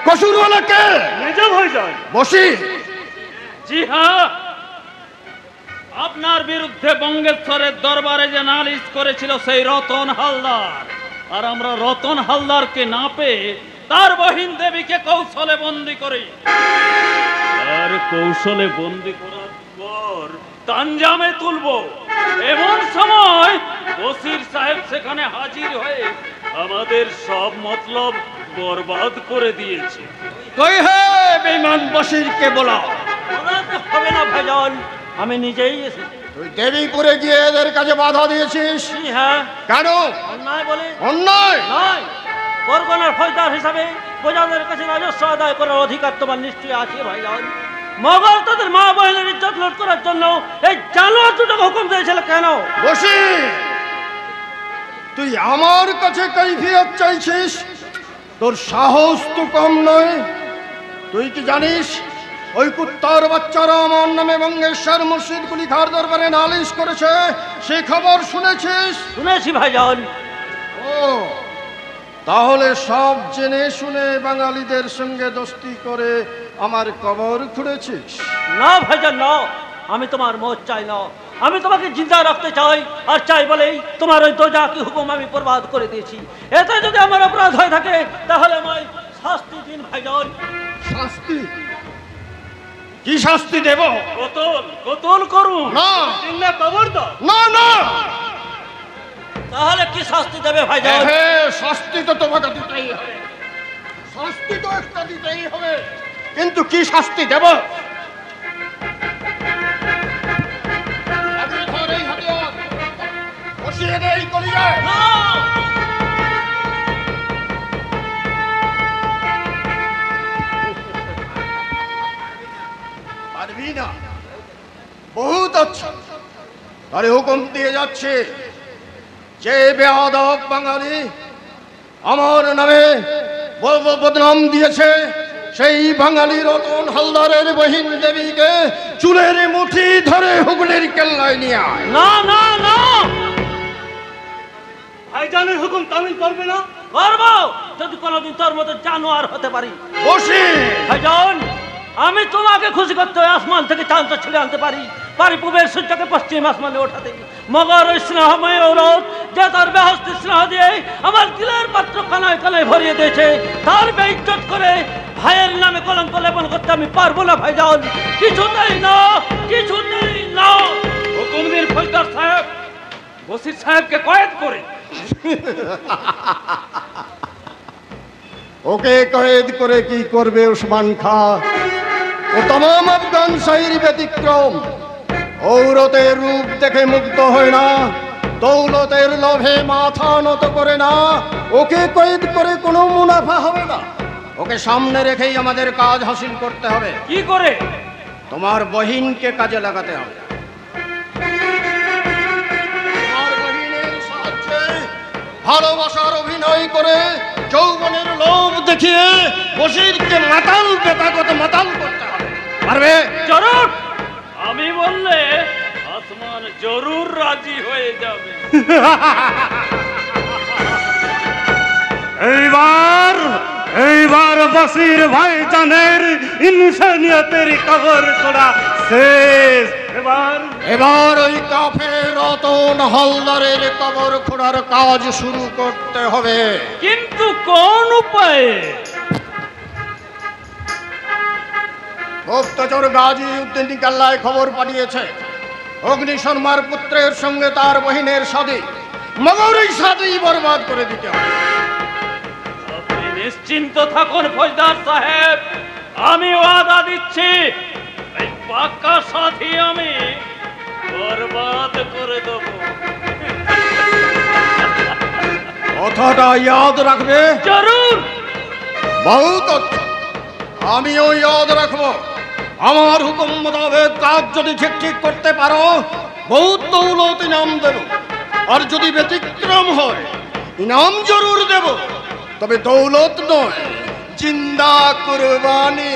কসুরওয়ালা কে? নিজে ভাইজান। বসি। জি হ্যাঁ, আপনার বিরুদ্ধে বঙ্গেশ্বরের দরবারে যে নালিশ করেছিল সেই রতন হালদার, আর আমরা রতন হালদারকে না পেয়ে তার বহিন দেবীকে কৌশলে বন্দি করি। আর কৌশলে বন্দি করার পর তানজামে তুলবো, এমন সময় বসির সাহেব সেখানে হাজির হয়ে আমাদের সব মতলব বরবাদ করে দিয়েছে। কই হে বেঈমান বসিরকে বলা। হবে না ভাইজান, আমি নিজেই এসেছি। তুই দেবীপুরে গিয়ে এদের কাছে বাধা দিয়েছিস? হ্যাঁ। কেন? অন্যায় বলে? অন্যায় নয়, পরগনার ফৌজদার হিসাবে প্রজাদের কাছে রাজস্ব আদায় করার অধিকার তোমার নিশ্চয়ই আছে ভাইজান। মগল তাদের মা বোনের ইজ্জত লুট করার জন্য এই জানোয়ার দুটোকে হুকুম দিয়েছিল কেন? বসি, তুই আমার কাছে কৈফিয়ত চাইছিস? তোর সাহস তো কম নয়। তুই কি জানিস ওই কুত্তার বাচ্চারা আমার নামে বঙ্গেশ্বর মুর্শিদ কুলি খাঁর দরবারে নালিশ করেছে? সে খবর শুনেছিস? শুনেছি ভাইজান। ও, তাহলে সব জেনে শুনে বাঙালিদের সঙ্গে দোস্তি করে আমার কবর খুঁড়েছিস? না ভাইজান না, আমি তোমার মত চাই না, আমি তোমাকে জিন্দা রাখতে চাই, আর চাই বলেই তোমার ওই দোজাকি হুকুম আমি বরবাদ করে দিয়েছি। এতে যদি আমার অপরাধ হয়ে থাকে তাহলে আমায় শাস্তি দিন ভাইজান। শাস্তি? কি শাস্তি দেব? কতল কতল করুন। না চিল্লা কবর দাও। না না, তাহলে কি শাস্তি দেবে ভাইজান? শাস্তি তো তোমাকে দিতেই হবে, শাস্তি তো একটা দিতেই হবে, কিন্তু কি শাস্তি দেব? বসিয়ে দে এই কলিজায়। পারবি না? বহুত আচ্ছা, তাহলে হুকুম দিয়ে যাচ্ছে, যে বেয়াদব বাঙালি আমার নামে বদনাম দিয়েছে সেই বাঙালি রতন হালদারের বহিন দেবীকে চুলের মুঠি ধরে হুগলির কেল্লায় নিয়ে আয়। না না না, ভাইজানের হুকুম তামিল করবে না? করব, যদি কোনোদিন তোর মতো জানোয়ার হতে পারি। বসি, ভাইজান আমি তোমাকে খুশি করতে আসমান থেকে চাঁদটা ছিঁড়ে আনতে পারি, পারি পূবের সূর্যকে পশ্চিম আসমানে ওঠাতে, মগর ওই স্নেহময় ওরত যে তার বেহস্তি স্নেহ দিয়ে আমার দিলের পাত্র কানায় কানায় ভরিয়ে দিয়েছে, তার বেইজ্জত করে ভাইয়ের নামে কলঙ্ক লেপন করতে আমি পারবো না ভাইজান, কিছুতেই না, কিছুতেই না। হুকুম দিন ফৌজদার সাহেব, বসির সাহেবকে কয়েদ করে। ওকে কয়েদ করে কি করবে ওসমান খাঁ? ও তমাম আফগান শাহীর ব্যতিক্রম, ঔরতের রূপ দেখে মুগ্ধ হয় না, দৌলতের লোভে মাথা নত করে না, ওকে কয়েদ করে কোনো মুনাফা হবে না। ওকে সামনে রেখেই আমাদের কাজ হাসিল করতে হবে। কি করে? তোমার বহিনকে কাজে লাগাতে হবে। তোমার বহিনের সাহায্যে ভালোবাসার অভিনয় করে যৌবনের লোভ দেখিয়ে বশিরকে মাতাল বেতাগত মাতাল করতে হবে। পারবে? জরুর। আমি বললে আসমান জরুর রাজি হয়ে যাবে। এইবার বশির ভাইজানের ইনসানিয়তের কবর করা শেষ। এবার ওই কাফের রতন হালদারের কবর খোঁড়ার কাজ শুরু করতে হবে। কিন্তু কোন উপায়ে? গুপ্তচর গাজী উদ্দিন কাল্লায় খবর পাঠিয়েছে অগ্নি শর্মার পুত্রের সঙ্গে তার বহিনের শাদী, মগর এই শাদী বরবাদ করে দিতে হবে। আপনি নিশ্চিন্ত থাকুন ফৌজদার সাহেব, আমি ওয়াদা দিচ্ছি এই পাক্কা সাথী আমি বরবাদ করে দেব। কথাটা ইয়াদ রাখবে। জরুর। বহুত আমিও ইয়াদ রাখবো। আমার হুকুম মোতাবেক কাজ যদি ঠিক করতে পারো বহুত দৌলত ইনাম দেব, আর যদি ব্যতিক্রম হয় ইনাম জরুর দেব, তবে দৌলত নয়, জিন্দা কুরবানি।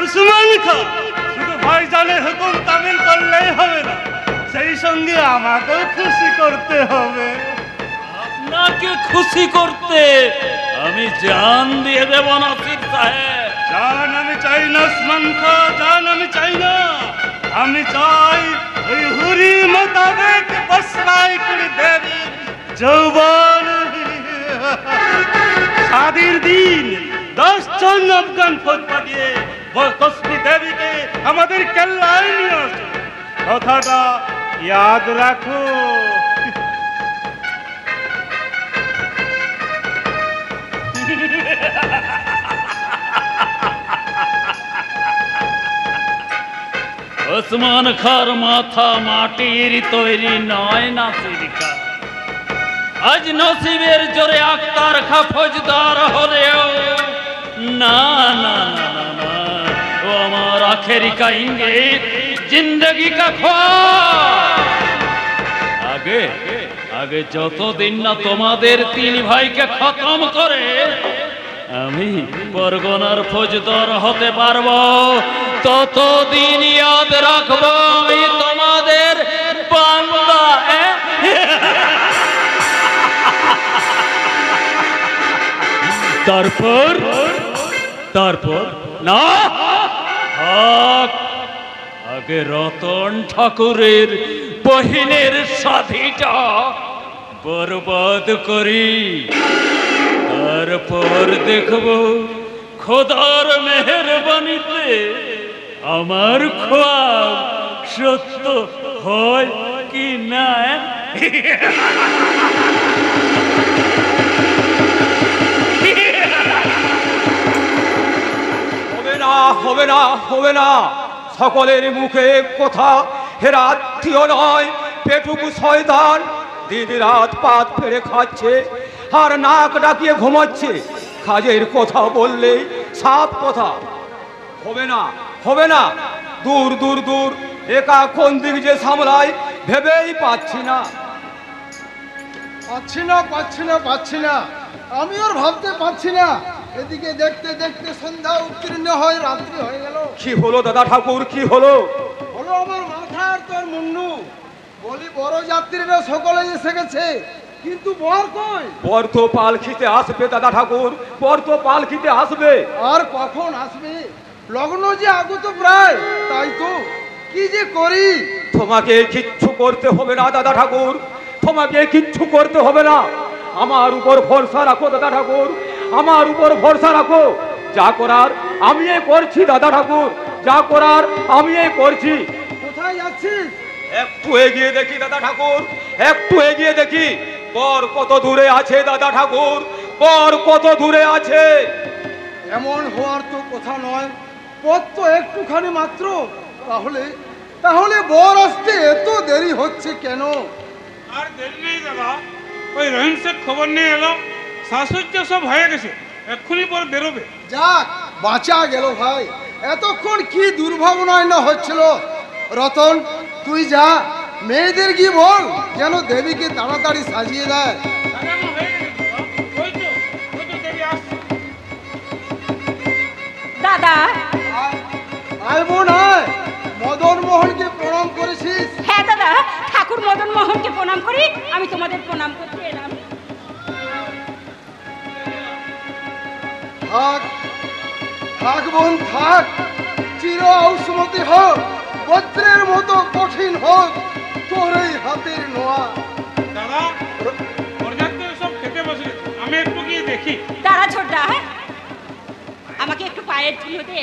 উসমান খান, শুধু ভাইজানের হুকুম তামিল করলেই হবে না, সেই সঙ্গে আমাকেও খুশি করতে হবে। আপনাকে খুশি করতে আমি জান দিয়ে দেব নাসির সাহেব। জান আমি চাই না উসমান খান, জান আমি চাই না। আমি চাই ওই হুরি মোতাবেক বসরাই করে দেবী যৌবন। শাদির দিন 10 জন আফগান ফৌজ পাঠিয়ে তসবি দেবীকে আমাদের কেল্লায় নিয়ে আসো। কথাটা ইয়াদ রাখো। ওসমান খার মাথা মাটির তৈরি নয় নাসির খা। আজ নসিবের জোরে আক্তার খা ফৌজদার হলেও না না না না না, ও আমার আখেরি কা ইঙ্গিত, জিন্দগি কা খ্বাব। আগে আগে যতদিন না তোমাদের 3 ভাইকে খতম করে আমি পরগনার ফৌজদার হতে পারবো, ততদিন ইয়াদ রাখবো আমি তোমাদের বান্দা। তারপর তারপর না, আগে রতন ঠাকুরের বহিনের সাথীটা বরবাদ করি, তারপর দেখব খোদার মেহেরবানিতে আমার খ্বাব সত্য হয় কি না। হবে না, হবে না। সকলের মুখে কথা, হেরাত্মীয় নয় পেটুকু শয়তান দিন রাত পাত ফেরে খাচ্ছে আর নাক ডাকিয়ে ঘুমাচ্ছে। কাজের কথা বললে সাপ কথা। হবে না, হবে না। দূর দূর দূর, একা কোন দিক যে সামলাই ভেবেই পাচ্ছি না। পাচ্ছি না, আমি আর ভাবতে পারছি না। এদিকে দেখতে দেখতে সন্ধ্যা উত্তীর্ণ হয়, রাত্রি হয়ে গেল। কি হলো দাদা ঠাকুর, কি হলো? হলো আমার মাথার তোর মুন্ডু। বলি বড় যাত্রীরা সকলে এসে গেছে, কিন্তু বর কই? বর তো পালকিতে আসবে দাদা ঠাকুর, বর তো পালকিতে আসবে। আর কখন আসবে? লগ্ন যে আগত প্রায়, তাই তো কি যে করি। তোমাকে কিচ্ছু করতে হবে না দাদা ঠাকুর, তোমাকে কিচ্ছু করতে হবে না। আমার উপর ভরসা রাখো দাদা ঠাকুর, আমার উপর ভরসা রাখো। যা করার আমি করছি দাদা ঠাকুর, যা করার আমি করছি। কোথায় যাচ্ছিস? একটু এগিয়ে দেখি দাদা ঠাকুর, একটু এগিয়ে দেখি বর কত দূরে আছে দাদা ঠাকুর, বর কত দূরে আছে। এমন হওয়ার তো কথা নয়, পথ তো একটুখানি মাত্র। তাহলে বর আসতে এত দেরি হচ্ছে কেন? আর দেরি নেই দাদা, ওই রহিম শেখ খবর নিয়ে এলো, শাশুড়ি সব হয়ে গেছে, এক্ষুনি পর বেরোবে। যাক, বাঁচা গেল ভাই। এতক্ষণ কি দুর্ভাবনায় না হচ্ছিল। রতন, তুই যা, মেয়েদের কি বল যেন দেবীকে তাড়াতাড়ি সাজিয়ে দেয়। দাদা, আয় বোন আয়, মদন মোহনকে প্রণাম করেছিস? হ্যাঁ দাদা, ঠাকুর মদন মোহনকে প্রণাম করি, আমি তোমাদের প্রণাম করতে এলাম। থাক থাক বোন থাক, চির ঔষমতি হোক, বজ্রের মতো কঠিন হোক তোর এই হাতের নোয়া। দাদা, বরযাত্রীরা সব খেতে বসে, আমি একটু গিয়ে দেখি। দাঁড়া ছোটদা, আমাকে একটু পায়ের ধুলো দে।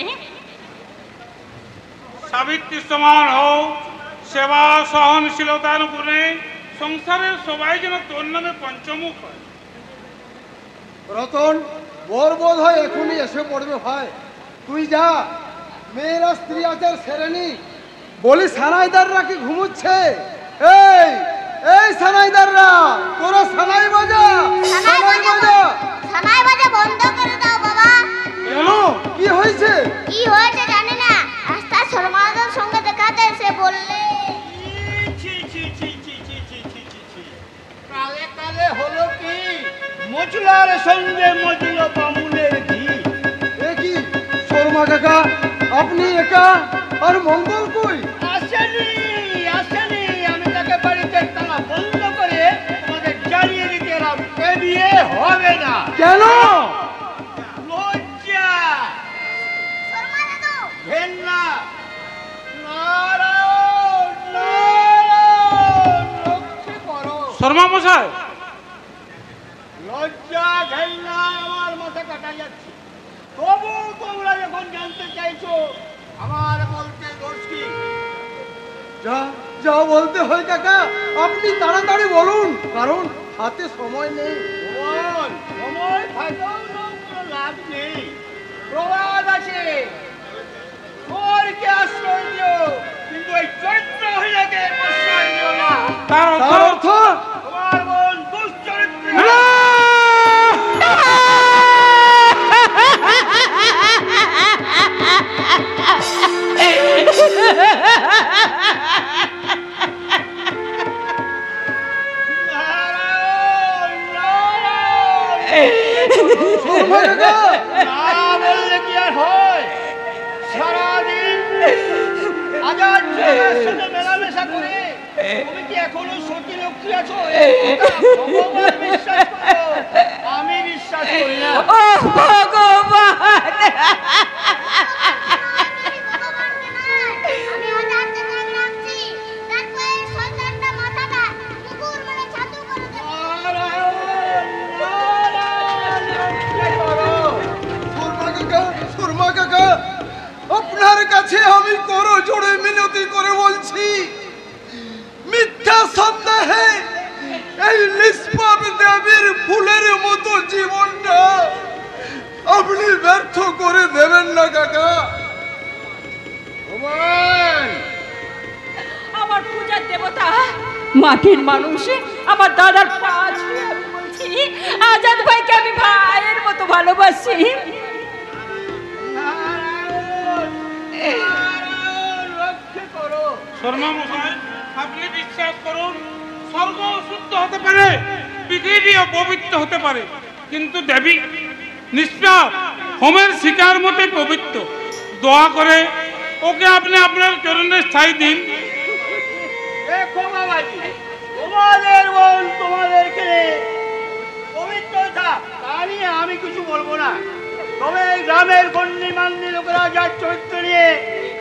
সাবিত্রী সমান হও, সেবা সহনশীলতার গুণে সংসারের সবাই যেন তোর নামে পঞ্চমুখ হয়। রতন, বর বোধ হয় এখনই এসে পড়বে ভাই, তুই যা, মেয়েরা স্ত্রী আচার সেরেনি। বলি সানাইদাররা কি ঘুমুচ্ছে? এই এই সানাইদাররা, তোরা সানাই বাজা, সানাই বাজা। সানাই বাজা বন্ধ করে দাও বাবা। কেন, কি হয়েছে? কি হয়েছে জানি না, রাস্তায় শর্মাদার সঙ্গে দেখাতে এসে বললে কালে কালে হলো কি, মচলার সঙ্গে মজল বামুনের ঘি। এ কি শর্মা কাকা, আপনি একা, আর মঙ্গল কই? আসেনি আসেনি, আমি তাকে বাড়িতে তালা বন্ধ করে তোমাদের জানিয়ে দিতে এলাম, এ বিয়ে হবে না। কেন? লজ্জা, শর্মা দাদু ঘেন্না, নারায়ণ নারায়ণ, রক্ষে করো। শর্মা মশাই, লজ্জা ঘেন্না আমার মাথা কাটা যাচ্ছে, তবু তোমরা যখন জানতে চাইছো আমার বলতে দোষ কি? যা যা বলতে হয় কাকা, আপনি তাড়াতাড়ি বলুন, কারণ হাতে সময় নেই। বল, সময় থাকাও কোনো লাভ নেই। প্রবাদ আছে, চোরকে আশ্রয় দিও, কিন্তু এই চরিত্রহীনকে আশ্রয় দিও না। তার তার অর্থ অর্থ? তোমার বোন দুশ্চরিত্র। শর্মা কাকা, না বললে কি আর হয়? সারাদিন আজাদ ছেলের সাথে মেলামেশা করে তুমি কি এখনো সতী লক্ষ্মী আছো? ভগবান বিশ্বাস করো, আমি বিশ্বাস করি না। ও ভগবান, ভগবানকে নয়, আমি আজাদকে নাম রাখছি, দেখো এই শয়তানটা মাথাটা কুকুর মেরে ছাতু করে দেবে। নারায়ণ, নারায়ণ, রক্ষে করো। শর্মা কাকা, আপনার কাছে আমি করো জোড়ে মিনতি করে বলছি, মিথ্যা সন্দেহে এই নিষ্পাপ দেবীর ফুলের মতো জীবনটা আপনি ব্যর্থ করে দেবেন না কাকা। আমার পূজার দেবতা, মাটির মানুষ, আমার দাদার পা ছুঁয়ে আমি বলছি, আজাদ ভাইকে আমি ভাইয়ের মতো ভালোবাসি। রক্ষে করো। শর্মা মশাই, আপনি বিশ্বাস করুন, স্বর্গ শুদ্ধ হতে পারে, পৃথিবীও পবিত্র হতে পারে, কিন্তু দেবী নিষ্পাপ হোমের শিকার মতোই পবিত্র। দোয়া করে ওকে আপনি আপনার চরণে স্থায়ী দিন। দেখো বাবাজি, তোমাদের বোন তোমাদেরকে পবিত্র থাক, তা নিয়ে আমি কিছু বলবো না। তবে এই গ্রামের গণ্যি মান্যি লোকেরা যার চরিত্র নিয়ে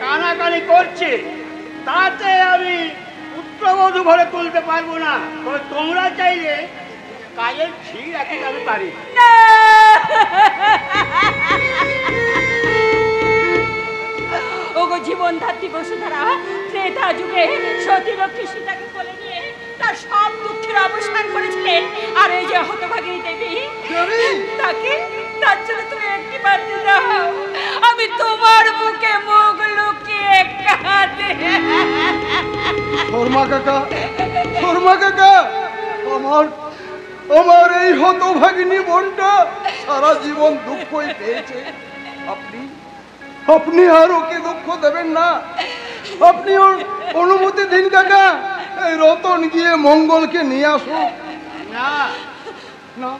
কানাকানি করছে, তাতে আমি পুত্রবধূ ঘরে তুলতে পারবো না। তবে তোমরা চাইলে কাজের ঠিক রাখতে আমি পারি। ওগো জীবন ধাত্রী বসুধারা, ত্রেতা যুগে সতী লক্ষ্মী সীতাকে কোলে নিয়ে তার সব দুঃখের অবসান করেছিলেন। আর এই যে হতভাগী দেবী, তাকে তার জন্য তুমি একটি বাড়তে দাও, আমি তোমার মুখে মুখ লুকিয়ে কাঁদে। শর্মা কাকা, শর্মা কাকা, আমার আমার এই হতভাগিনী বোনটা সারা জীবন দুঃখই পেয়েছে। আপনি আপনি আর ওকে দুঃখ দেবেন না। আপনি ওর অনুমতি দিন কাকা, এই রতন গিয়ে মঙ্গলকে নিয়ে আসুন। না না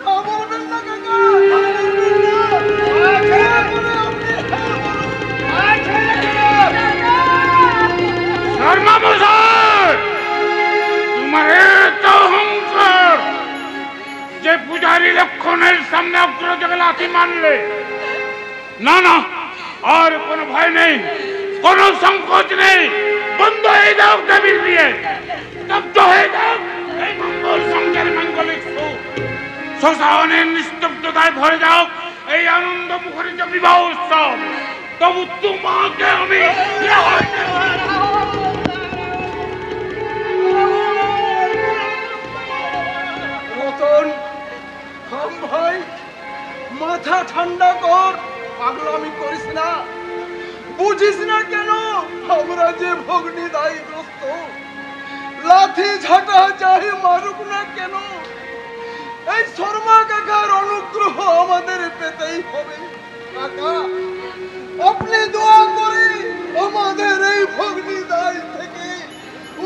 না বলবেন না কাকা, তোমার এত অহংকার যে পূজারী লক্ষণের সামনে অগ্রজকে লাথি মারলে। না না, আর কোনো ভয় নেই, কোনো সংকোচ নেই। বন্ধ হয়ে যাও দেবীর দিয়ে, স্তব্ধ হয়ে যাও এই মঙ্গল সংসারে মাঙ্গলিক সুখ। শ্মশানের নিস্তব্ধতায় ভরে যাও এই আনন্দ মুখরিত বিবাহ উৎসব। তবু তোমাকে আমি রতন, থাম ভাই, মাথা ঠান্ডা কর, পাগলামি করিস না। বুঝিস না কেন আমরা যে ভগ্নি দায়গ্রস্ত? লাথি ঝাঁটা যাই মারুক না কেন, এই শর্মা কাকার অনুগ্রহ আমাদের পেতেই হবে। কাকা, আপনি দোয়া করে আমাদের এই ভগ্নি দায় থেকে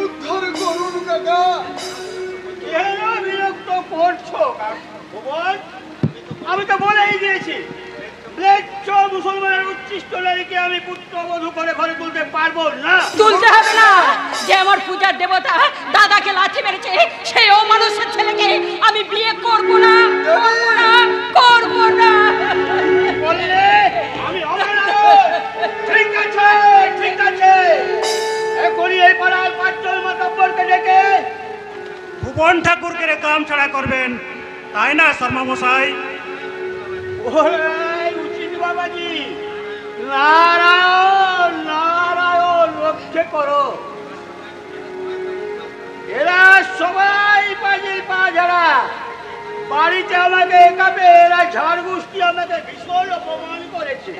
উদ্ধার করুন কাকা। কেন বিরক্ত করছো? আমি তো বলেই দিয়েছি, মুসলমানের উচ্ছিষ্ট নারীকে আমি পুত্রবধূ করে ঘরে তুলতে পারবো না। তুলতে হবে না। যে আমার পূজার দেবতা দাদাকে লাথি মেরেছে, সেই অমানুষের ছেলেকে আমি বিয়ে করব না, করব না, করব না। বললে আমি অমানুষ? ঠিক আছে, ঠিক আছে, এখনই এই পাড়ার পাঁচজন মাতব্বরকে ডেকে ভুবন ঠাকুরকে কাম ছাড়া করবেন, তাই না শর্মা মশাই? উচিত বাবাজি, নারায়ণ নারায়ণ, রক্ষে করো। এরা সবাই পাজির পা ঝাড়া, বাড়িতে আমাকে একাপে এরা ঝাড় গুষ্টি আমাকে ভীষণ অপমান করেছে।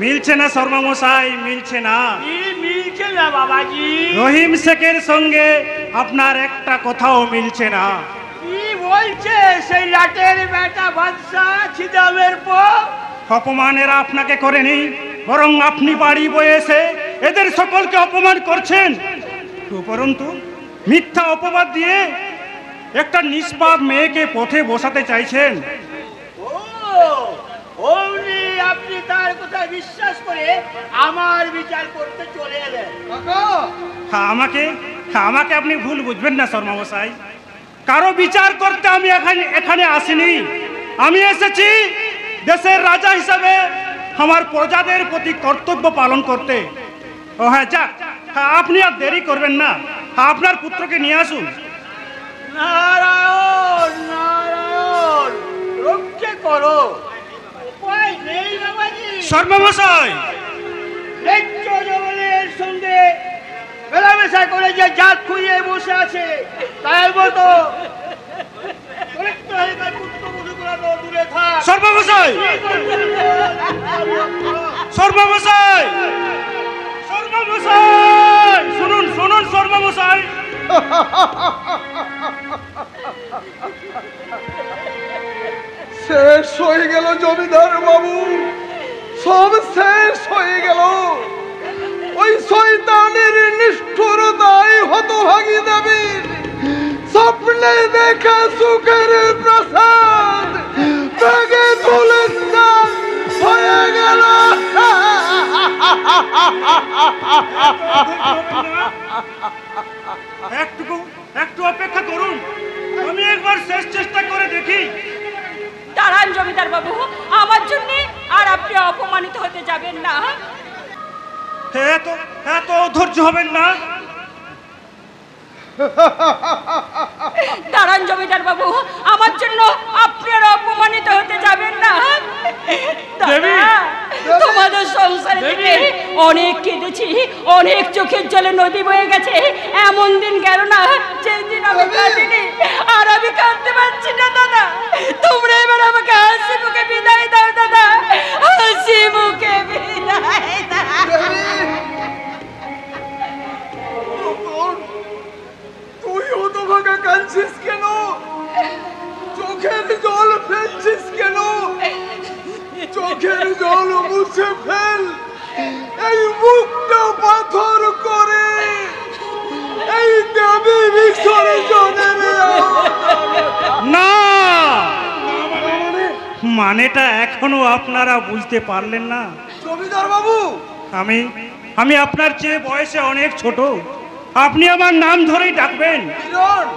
মিলছে না শর্মা মশাই, মিলছে না। মিলছে না বাবাজি। রহিম শেখের সঙ্গে আপনার একটা কথাও মিলছে না। কি বলছে সেই লাটের বেটা বাদশা ছিদামের পর? অপমান এরা আপনাকে করেনি, বরং আপনি বাড়ি বয়ে এসে এদের সকলকে অপমান করছেন। উপরন্তু মিথ্যা অপবাদ দিয়ে একটা নিষ্পাপ মেয়েকে পথে বসাতে চাইছেন। অমনি আপনি তার কথা বিশ্বাস করে আমার বিচার করতে চলে এলেন। আমাকে আপনি ভুল বুঝবেন না শর্মা মশাই। কারো বিচার করতে আমি এখানে আসিনি। আমি এসেছি দেশের রাজা হিসাবে আমার প্রজাদের প্রতি কর্তব্য পালন করতে। ও হ্যাঁ, যাক, আপনি আর দেরি করবেন না, আপনার পুত্রকে নিয়ে আসুন। নারায়ণ নারায়ণ, রক্ষে করো। উপায় নেই বাবাজি। শর্মা মশাই, জগলের সঙ্গে মেলামেশা করে যে জাত খুঁড়িয়ে বসে আছে, তাই মতো শর্মা মশাই, শর্মা মশাই, শর্মা মশাই, শুনুন শুনুন শর্মা মশাই। শেষ হয়ে গেল জমিদার বাবু, সব শেষ হয়ে গেল। ওই শয়তানের নিষ্ঠুরতায় হতভাগী দেবীর স্বপ্নে দেখা সুখের প্রসাদ ভেঙে তুলনা হয়ে গেল। একটু অপেক্ষা করুন, আমি একবার শেষ চেষ্টা করে দেখি। দাঁড়ান জমিদার বাবু, আমার জন্য আর আপনি অপমানিত হতে যাবেন না। এত ধৈর্য হবেন না। দাঁড়ান জমিদার বাবু, আমার জন্য আপনি আর অপমানিত হতে যাবেন না। তোমাদের সংসারে থেকে অনেক কেঁদেছি, অনেক চোখের জলে নদী বয়ে গেছে। এমন দিন গেল না যেদিন আমি কাঁদিনি, আর আমি কাঁদতে পারছি না দাদা। তোমরা এবার আমাকে হাসি মুখে বিদায় দাও দাদা, হাসি মুখে বিদায় দাও। মুছে ফেল, এই মুখটা পাথর করে এই দেবী বিসর্জনের না, মানেটা এখনো আপনারা বুঝতে পারলেন না। জমিদার বাবু, আমি আপনার চেয়ে বয়সে অনেক ছোট, আপনি আমার নাম ধরেই ডাকবেন। কিরণ,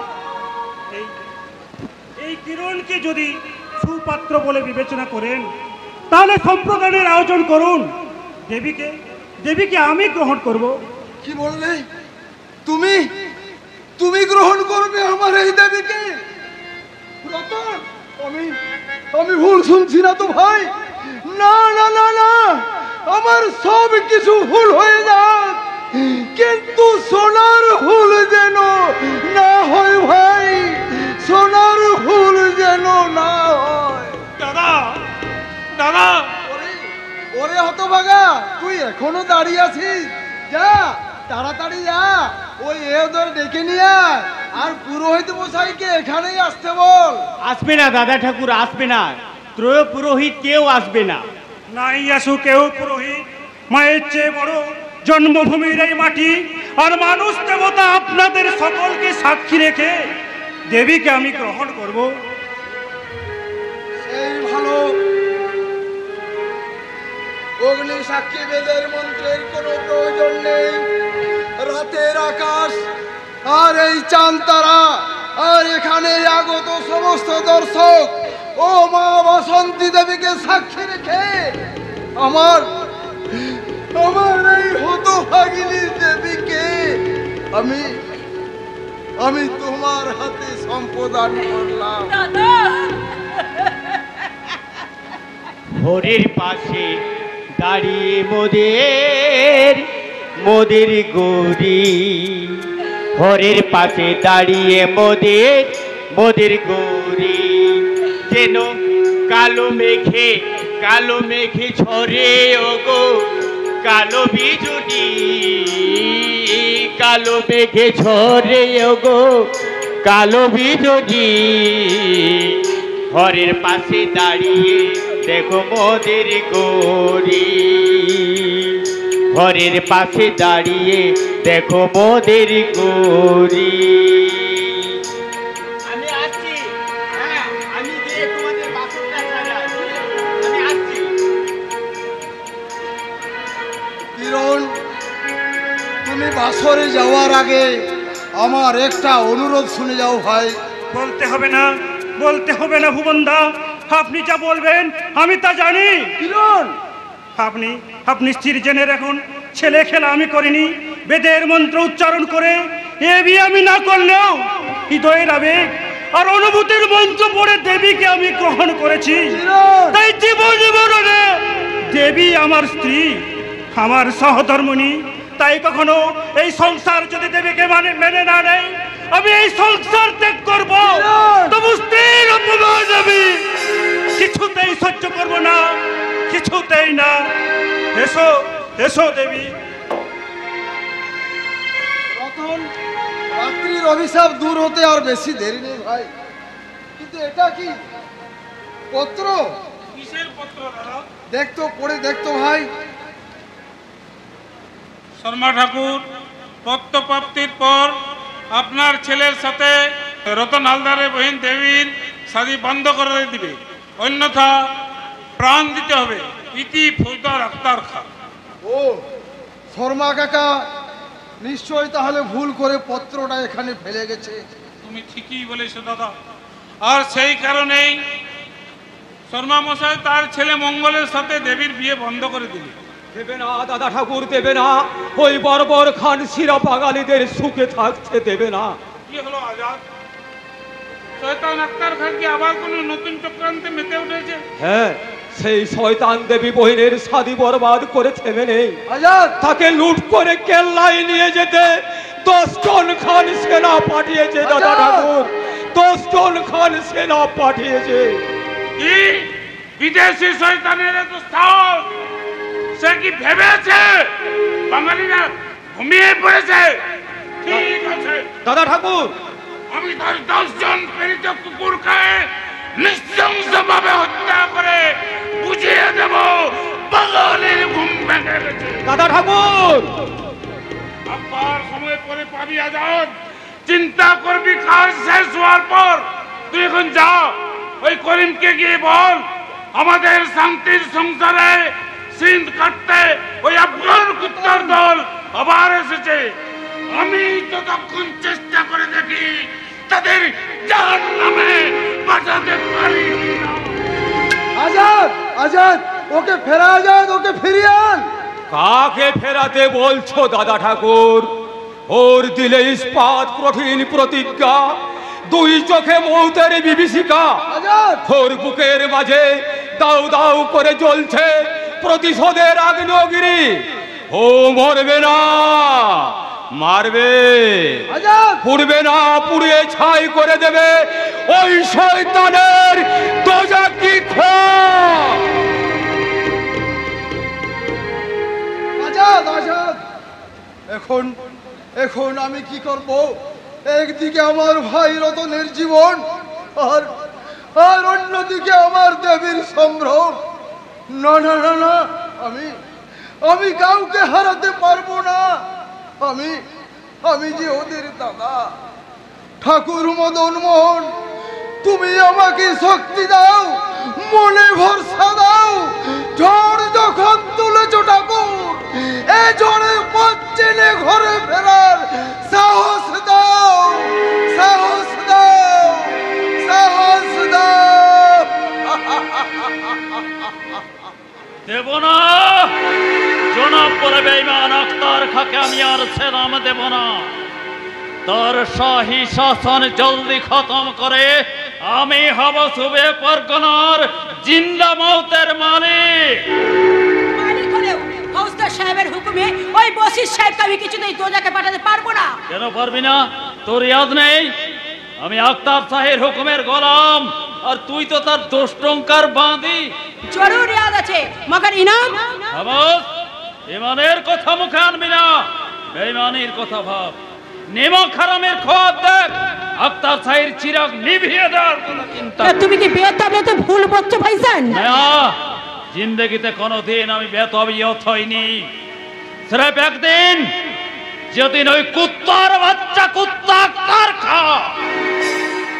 এই কিরণকে যদি সুপাত্র বলে বিবেচনা করেন তাহলে সম্প্রদানের আয়োজন করুন। দেবীকে আমি গ্রহণ করব। কি বললে? তুমি গ্রহণ করবে আমার এই দেবীকে? রতন, আমি ভুল শুনছি না তো ভাই? না না না না, আমার সব কিছু ভুল হয়ে যাক, কিন্তু সোনার ভুল যেন না হয় ভাই, সোনার ভুল যেন না হয়। দাদা দাদা, ওরে হতভাগা, তুই এখনো দাঁড়িয়ে আছিস? যা তাড়াতাড়ি যা, ওই ওদের ডেকে নিয়ে আয়, আর পুরোহিত মশাইকে এখানেই আসতে বল। আসবে না দাদা ঠাকুর, আসবে না, ত্রয় পুরোহিত কেউ আসবে না। নাই আসু কেউ পুরোহিত, মায়ের চেয়ে বড় জন্মভূমির এই মাটি আর মানুষ দেবতা আপনাদের সকলকে সাক্ষী রেখে দেবীকে আমি গ্রহণ করব। সেই ভালো, অগ্নি সাক্ষী বেদের মন্ত্রের কোনো প্রয়োজন নেই। রাতের আকাশ আর এই চাঁদ তারা আর এখানে আগত সমস্ত দর্শক ও মা বাসন্তী দেবীকে সাক্ষী রেখে আমার এই হতভাগিনী দেবীকে আমি তোমার হাতে সম্প্রদান করলাম। হরির পাশে দাঁড়িয়ে মোদের গৌরী, হরির পাশে দাঁড়িয়ে মোদের গৌরী, যেন কালো মেঘে ঝরে ওগো কালো বিজুলি, কালো মেঘে ঝরে ওগো কালো বিজুলি, হরের পাশে দাঁড়িয়ে দেখো মোদের গৌরী, ঘরের পাশে দাঁড়িয়ে দেখো মোদের গৌরী। আমি আসছি, হ্যাঁ আমি গিয়ে তোমাদের বাসনটা সাজাই, আমি আসছি। কিরণ, তুমি বাসরে যাওয়ার আগে আমার একটা অনুরোধ শুনে যাও ভাই। বলতে হবে না ভুবনদা, আপনি যা বলবেন আমি তা জানি। কিরণ, আপনি স্থির জেনে রাখুন, ছেলে খেলা আমি করিনি। বেদের মন্ত্র উচ্চারণ করে এ বিয়ে আমি না করলেও হৃদয়ের আবেগ আর অনুভূতির মন্ত্র পড়ে দেবীকে আমি গ্রহণ করেছি। তাই জীবনে দেবী আমার স্ত্রী, আমার সহধর্মিণী। তাই কখনো এই সংসার যদি দেবীকে মেনে না নেয়, আমি এই সংসার ত্যাগ করব। তবু স্ত্রীর অপমান আমি কিছুতেই সহ্য করব না, কিছুতেই না। এসো এসো দেবী। রতন, রাত্রির অভিশাপ দূর হতে আর বেশি দেরি নেই ভাই। কিন্তু এটা কি পত্র? কিসের পত্র দাদা? দেখতো, পড়ে দেখতো ভাই। শর্মা ঠাকুর, পত্র প্রাপ্তির পর আপনার ছেলের সাথে রতন হালদারের বহিন দেবীর শাদী বন্ধ করে দিবে, অন্যথা প্রাণ দিতে হবে। ইতি ফৌজদার আক্তার খান। ও শর্মা কাকা নিশ্চয়ই তাহলে ভুল করে পত্রটা এখানে ফেলে গেছে। তুমি ঠিকই বলেছো দাদা, আর সেই কারণেই শর্মা মশাই তার ছেলে মঙ্গলের সাথে দেবীর বিয়ে বন্ধ করে দিল। দেবে না দাদা ঠাকুর, দেবে না। ওই বর্বর খান শিরা বাঙালিদের সুখে থাকতে দেবে না। কি হলো আজাদ? শয়তান আক্তার খান কি আবার কোন নতুন চক্রান্তে মেতে উঠেছে? হ্যাঁ, সেই শয়তান দেবী বহিনের শাদী বরবাদ করে থেমে নেই। আজাদ, তাকে লুট করে কেল্লায় নিয়ে যেতে 10 জন খান সেনা পাঠিয়েছে দাদা ঠাকুর, 10 জন খান সেনা পাঠিয়েছে। কি বিদেশি শয়তানের এত সাহস? সে কি ভেবেছে বাঙালিরা ঘুমিয়ে পড়েছে? ঠিক আছে দাদা ঠাকুর, আমি তার 10 জন প্রেরিত কুকুরকে নৃশংসভাবে হত্যা করে বুঝিয়ে দেব বাঙালির ঘুম ভেঙে গেছে। দাদা ঠাকুর, আব্বার সময় পরে পাবি আজাদ। চিন্তা করবি কাজ শেষ হওয়ার পর। তুই এখন যা, ওই করিমকে গিয়ে বল আমাদের শান্তির সংসারে সিন্ধ কাটতে ওই আফগান কুত্তার দল আবার এসেছে। আমি ততক্ষণ চেষ্টা করে দেখি তাদের জাহান্নামে পাঠাতে পারি কিনা। আজাদ, আজাদ, ওকে ফেরা, আজাদ, ওকে ফিরিয়ে আন। কাকে ফেরাতে বলছো দাদা ঠাকুর? ওর দিলে ইস্পাত কঠিন প্রতিজ্ঞা, দুই চোখে মৌতের বিভীষিকা। ওর বুকের মাঝে দাউ দাউ করে জ্বলছে প্রতিশোধের আগ্নেয়গিরি। ও মরবে না, মারবে, পুড়বে না, পুড়িয়ে ছাই করে দেবে ওই শয়তানের দোজাকি খোয়া। আজাদ, আজাদ, এখন এখন আমি কি করব? একদিকে আমার ভাই রতনের জীবন, আর আর অন্যদিকে আমার দেবীর সম্ভ্রম। না না না না, আমি কাউকে হারাতে পারবো না। আমি যে ওদের দাদা ঠাকুর মদন মোহন, তুমি আমাকে শক্তি দাও, মনে ভরসা দাও। ঝড় যখন তুলেছো ঠাকুর, এ ঝড়ে পথ চেনে ঘরে ফেরার সাহস দাও, সাহস দাও, সাহস দাও। দেব না, জনাব বলে বেঈমান আখতার খাকে আমি আর ছেড়াম দেব না। তোর শাহী শাসন জলদি খতম করে আমি হব সুবে পরগনার জিন্দা মৌতের মালিক। মালিক হলেও ফৌজদার সাহেবের হুকুমে ওই বশির সাহেবকে আমি কিছুতেই দোজাকে পাঠাতে পারবো না। কেন পারবি না? তোর ইয়াদ নেই আমি আখতার শাহের হুকুমের গোলাম, আর তুই তো তার দোষ্টঙ্কার বাঁধি। জরুর ইয়াদ আছে, মগর ইনাম। খামোশ, ইমানের কথা মুখে আনবি না, বেঈমানির কথা ভাব। নিমক হারামের খোয়াব দেখ, আখতার শাহের চিরাগ নিভিয়ে দেওয়ার কথা চিন্তা। তুমি কি বেতবিয়তে ভুল বলছো ভাইজান? না, জিন্দগিতে কোনোদিন আমি বেতবিয়ত হইনি। সির্ফ একদিন, যেদিন ওই কুত্তার বাচ্চা কুত্তা আখতার খা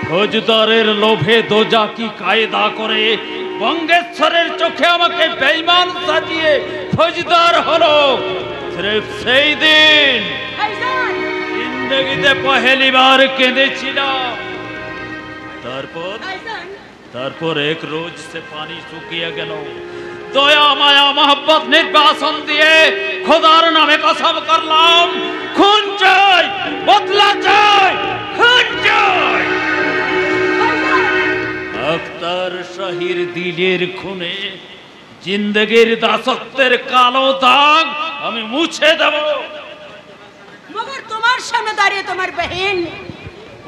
ফৌজদারের লোভে দোজাকি কায়দা করে বঙ্গেশ্বরের চোখে আমাকে বেঈমান সাজিয়ে ফৌজদার হলো। সির্ফ সেই দিন জিন্দগিতে পহেলিবার কেঁদেছিলাম। তারপর এক রোজ সে পানি শুকিয়ে গেল। দয়া মায়া মোহব্বত নির্বাসন দিয়ে খোদার নামে কসম করলাম, খুন চাই, বদলা চাই, খুন চাই। আখতার শাহীর দিলের খুনে জিন্দগির দাসত্বের কালো দাগ আমি মুছে দেব। মগর তোমার সামনে দাঁড়িয়ে তোমার বহিন,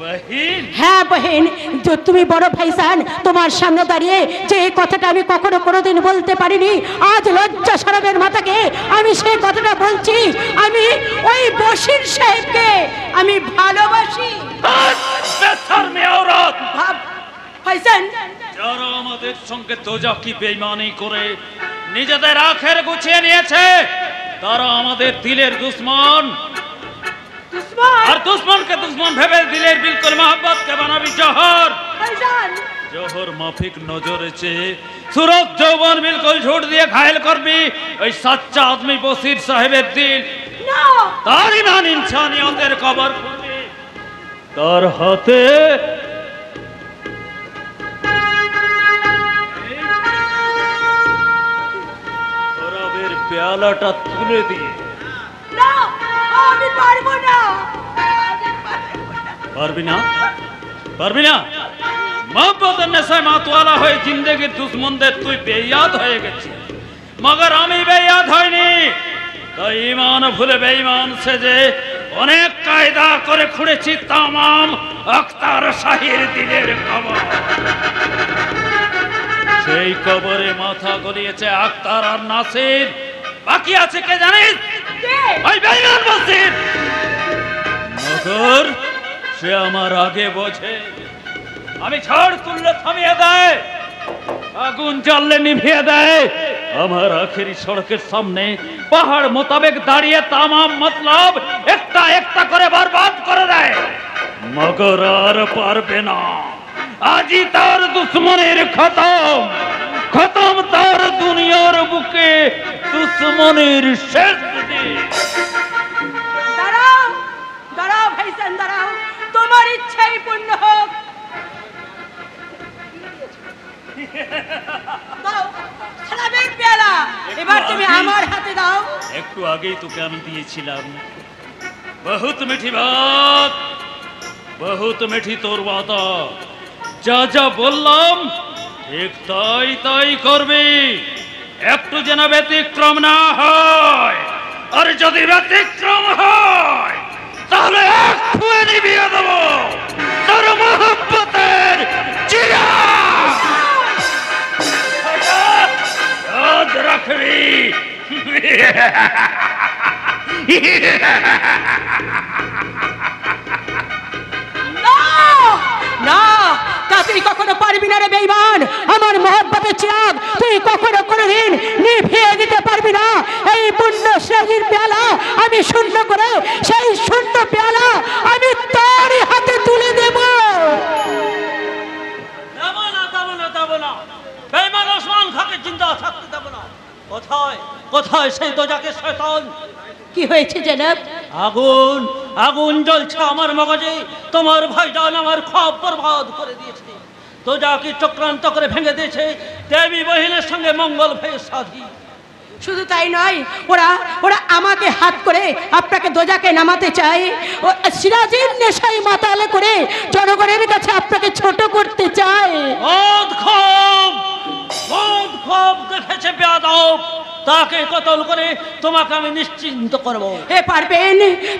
বহিন, হ্যাঁ বহিন, যে তুমি বড় ভাইজান, তোমার সামনে দাঁড়িয়ে যে এই কথাটা আমি কখনো কোনোদিন বলতে পারিনি, আজ লজ্জা শরমের মাথাকে আমি সেই কথাটা বলছি। আমি ওই বশির সাহেবকে আমি ভালোবাসি। ভাইজান, যারা আমাদের সঙ্গে দোজাকি বেঈমানি করে নিজেদের আখের গুছিয়ে নিয়েছে, তারা আমাদের দিলের দুশ্মন। আর দুশ্মনকে দুশ্মন ভেবে দিলের বিলকুল মোহব্বতকে বানাবি জহর। জহর মাফিক নজরে চেয়ে সুরত যৌবন বিলকুল ঝুট দিয়ে ঘায়েল করবি ওই সাচ্চা আদমি বশির সাহেবের দিল। তার ইমান ইনসানিয়তের কবর খুঁড়বি তার হাতে। শরাবের পেয়ালাটা তুলে দিয়ে। না, আমি পারবো না। পারবি না? পারবি না? মোহব্বতের নেশায় মাতোয়ালা হয়ে জিন্দেগির দুশ্মনদের তুই বেয়াদ হয়ে গেছিস, মগর আমি বেয়াদ হয়নি। তাই ইমান ভুলে বেঈমান সেজে অনেক কায়দা করে খুঁড়েছি তামাম আখতার শাহীর দিলের কবর। সেই কবরে মাথা গলিয়েছে আখতার আর নাসির। বাকি আছে কে জানিস? ওই বেঈমান বশির। মগর সে আমার আগে বোঝে। আমি ঝড় তুললে থামিয়ে দেয়, আগুন জ্বললে নিভিয়ে দেয়, আমার আখেরি সড়কের সামনে পাহাড় মোতাবেক দাঁড়িয়ে তামাম মতলব একটা একটা করে বরবাদ করে দেয়, মগর আর পারবে না। আজই তার দুশ্মনের খতম, খতম তার দুনিয়ার বুকে দুশ্মনের শেষ দিন। দাঁড়াও দাঁড়াও ভাইজান, দাঁড়াও, তোমার ইচ্ছাই পূর্ণ হোক। দাও শরাবের পেয়ালা, এবার তুমি আমার হাতে দাও। একটু আগেই তোকে আমি দিয়েছিলাম। বহুত মিঠি বাত, বহুত মিঠি তোর বাতা। যা যা বললাম ঠিক তাই তাই করবি, একটু যেন ব্যতিক্রম না হয়। আর যদি ব্যতিক্রম হয় তাহলে এক্ষুনি বিয়ে দেবো তোর মহব্বতের চিরা। याद रखबी। না, তা তুই কখনো পারবি না রে বেঈমান। আমার মহব্বতের চিরাগ তুই কখনো কোনোদিন নিভিয়ে দিতে পারবি না। এই পূর্ণ শ্রেণীর পেয়ালা আমি শূন্য করে, সেই শূন্য পেয়ালা আমি তোর হাতে তুলে দেব। বেঈমান ওসমান খাকে জিন্দা থাকতে দেব না। কোথায় কোথায় সেই দোজাকের শয়তান? কি হয়েছে জনাব? আগুন আগুন জ্বলছে আমার মগজে। তোমার ভাইজান আমার খব বরবাদ করে দিয়েছে, দোজাকে চক্রান্ত করে ভেঙে দিয়েছে, দেবী বহিনের সঙ্গে মঙ্গল ভয়ে সাধি। শুধু তাই নয়, ওরা ওরা আমাকে হাত করে আপনাকে দোজাকে নামাতে চায়। ও সিরাজের নেশায় মাতালে করে জনগণের কাছে আপনাকে ছোট করতে চায়। খুব দেখেছে বেয়াদব, তাকে কতল করে তোমাকে আমি নিশ্চিন্ত করব। এ পারবেন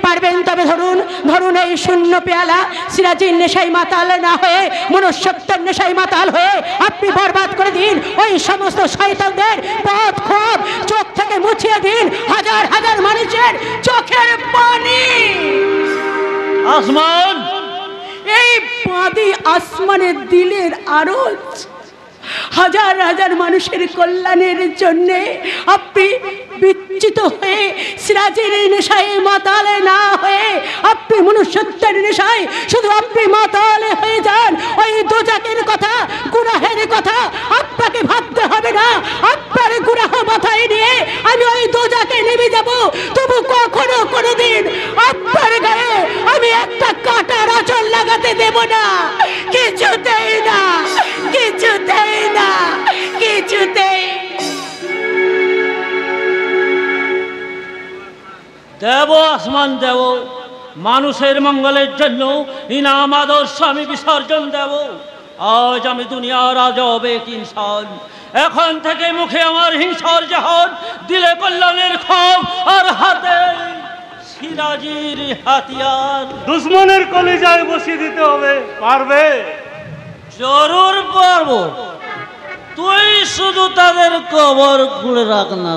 পারবেন, তবে ধরুন ধরুন এই শূন্য পেয়ালা সিরাজের নেশায় মাতাল না হয়ে মনুষ্যত্বের নেশায় মাতাল হয়ে আপনি বরবাদ করে দিন। ওই সমস্ত শয়তানদের পথ খুব চোখ থেকে মুছিয়ে দিন হাজার হাজার মানুষের চোখের পানি। আসমান, এই বাঁধি আসমানের দিলের আরজ, হাজার হাজার মানুষের কল্যাণের জন্যে আপনি বিচ্যুত হয়ে সিরাজের নেশায় মাতালে না হয়ে আপনি মনুষ্যত্বের নেশায় শুধু আপনি মাতালে হয়ে যান। ওই দোজাকের কথা, গুনাহের কথা আপনাকে ভাবতে হবে না। আপনার গুনাহ মাথায় নিয়ে আমি ওই দোজাকে নেমে যাব, তবু কখনো কোনোদিন আপনার গায়ে আমি একটা কাঁটার আঁচল লাগাতে দেব না। কিছুতেই না, কিছুতেই না, কিছুতেই। দেব আসমান দেব, মানুষের মঙ্গলের জন্য ইনাম আদর্শ আমি বিসর্জন দেব। আজ আমি দুনিয়ার আজব এক ইনসান, এখন থেকে মুখে আমার হিংসার জাহাজ, দিলে কল্যাণের খব আর হাতে সিরাজির হাতিয়ার। দুশ্মনের কলিজায় বসিয়ে দিতে হবে, পারবে? জরুর পারবো, তুই শুধু তাদের কবর খুঁড়ে রাখ না।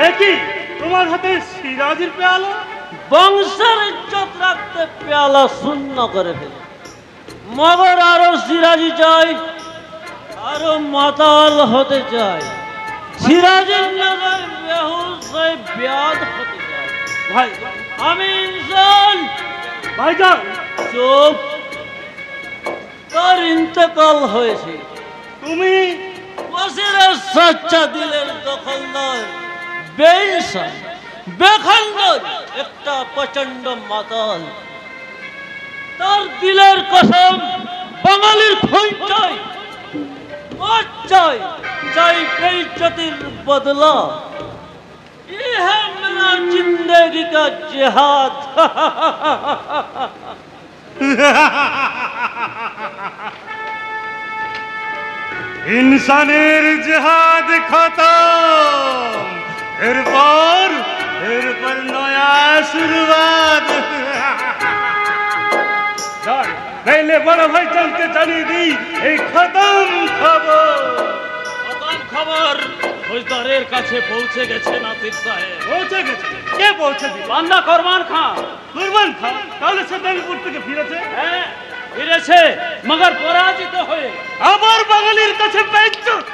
একই তোমার হাতে সিরাজের পেয়ালা? বংশের ইজ্জত রাখতে পেয়ালা শূন্য করে ফেলে, মগর আরো সিরাজি চাই, আরো মাতাল হতে চাই। সিরাজের নজর বেহুশ হয়ে ব্যাধ হতে চাই। ভাই আমি ইনসান। ভাইজান চুপ, তার ইন্তেকাল হয়েছে। তুমি বসিরের সচ্চা দিলের দখলদার বেইনসান, বেখানদার একটা প্রচন্ড মাতাল। তার দিলের কসম, বাঙালির খুন চাই, মত চাই, চাই বেইজ্জতির বদলা। ये है मेरा जिंदगी का जिहाद। इंसानेर जिहाद खत्म, एरपर नया शुरुआत। पहले बड़ा भाई चलते जानी दी एक खत्म खबर। খতম খবর ফৌজদারের কাছে পৌঁছে গেছে নাসির সাহেব। পৌঁছে গেছে? কে পৌঁছে দিল? বান্দা কুরবান খান। কুরবান খান? তাহলে সে বেঙ্গপুর থেকে ফিরেছে? হ্যাঁ ফিরেছে, মগর পরাজিত হয়ে। আবার বাঙালির কাছে বেইজ্জত।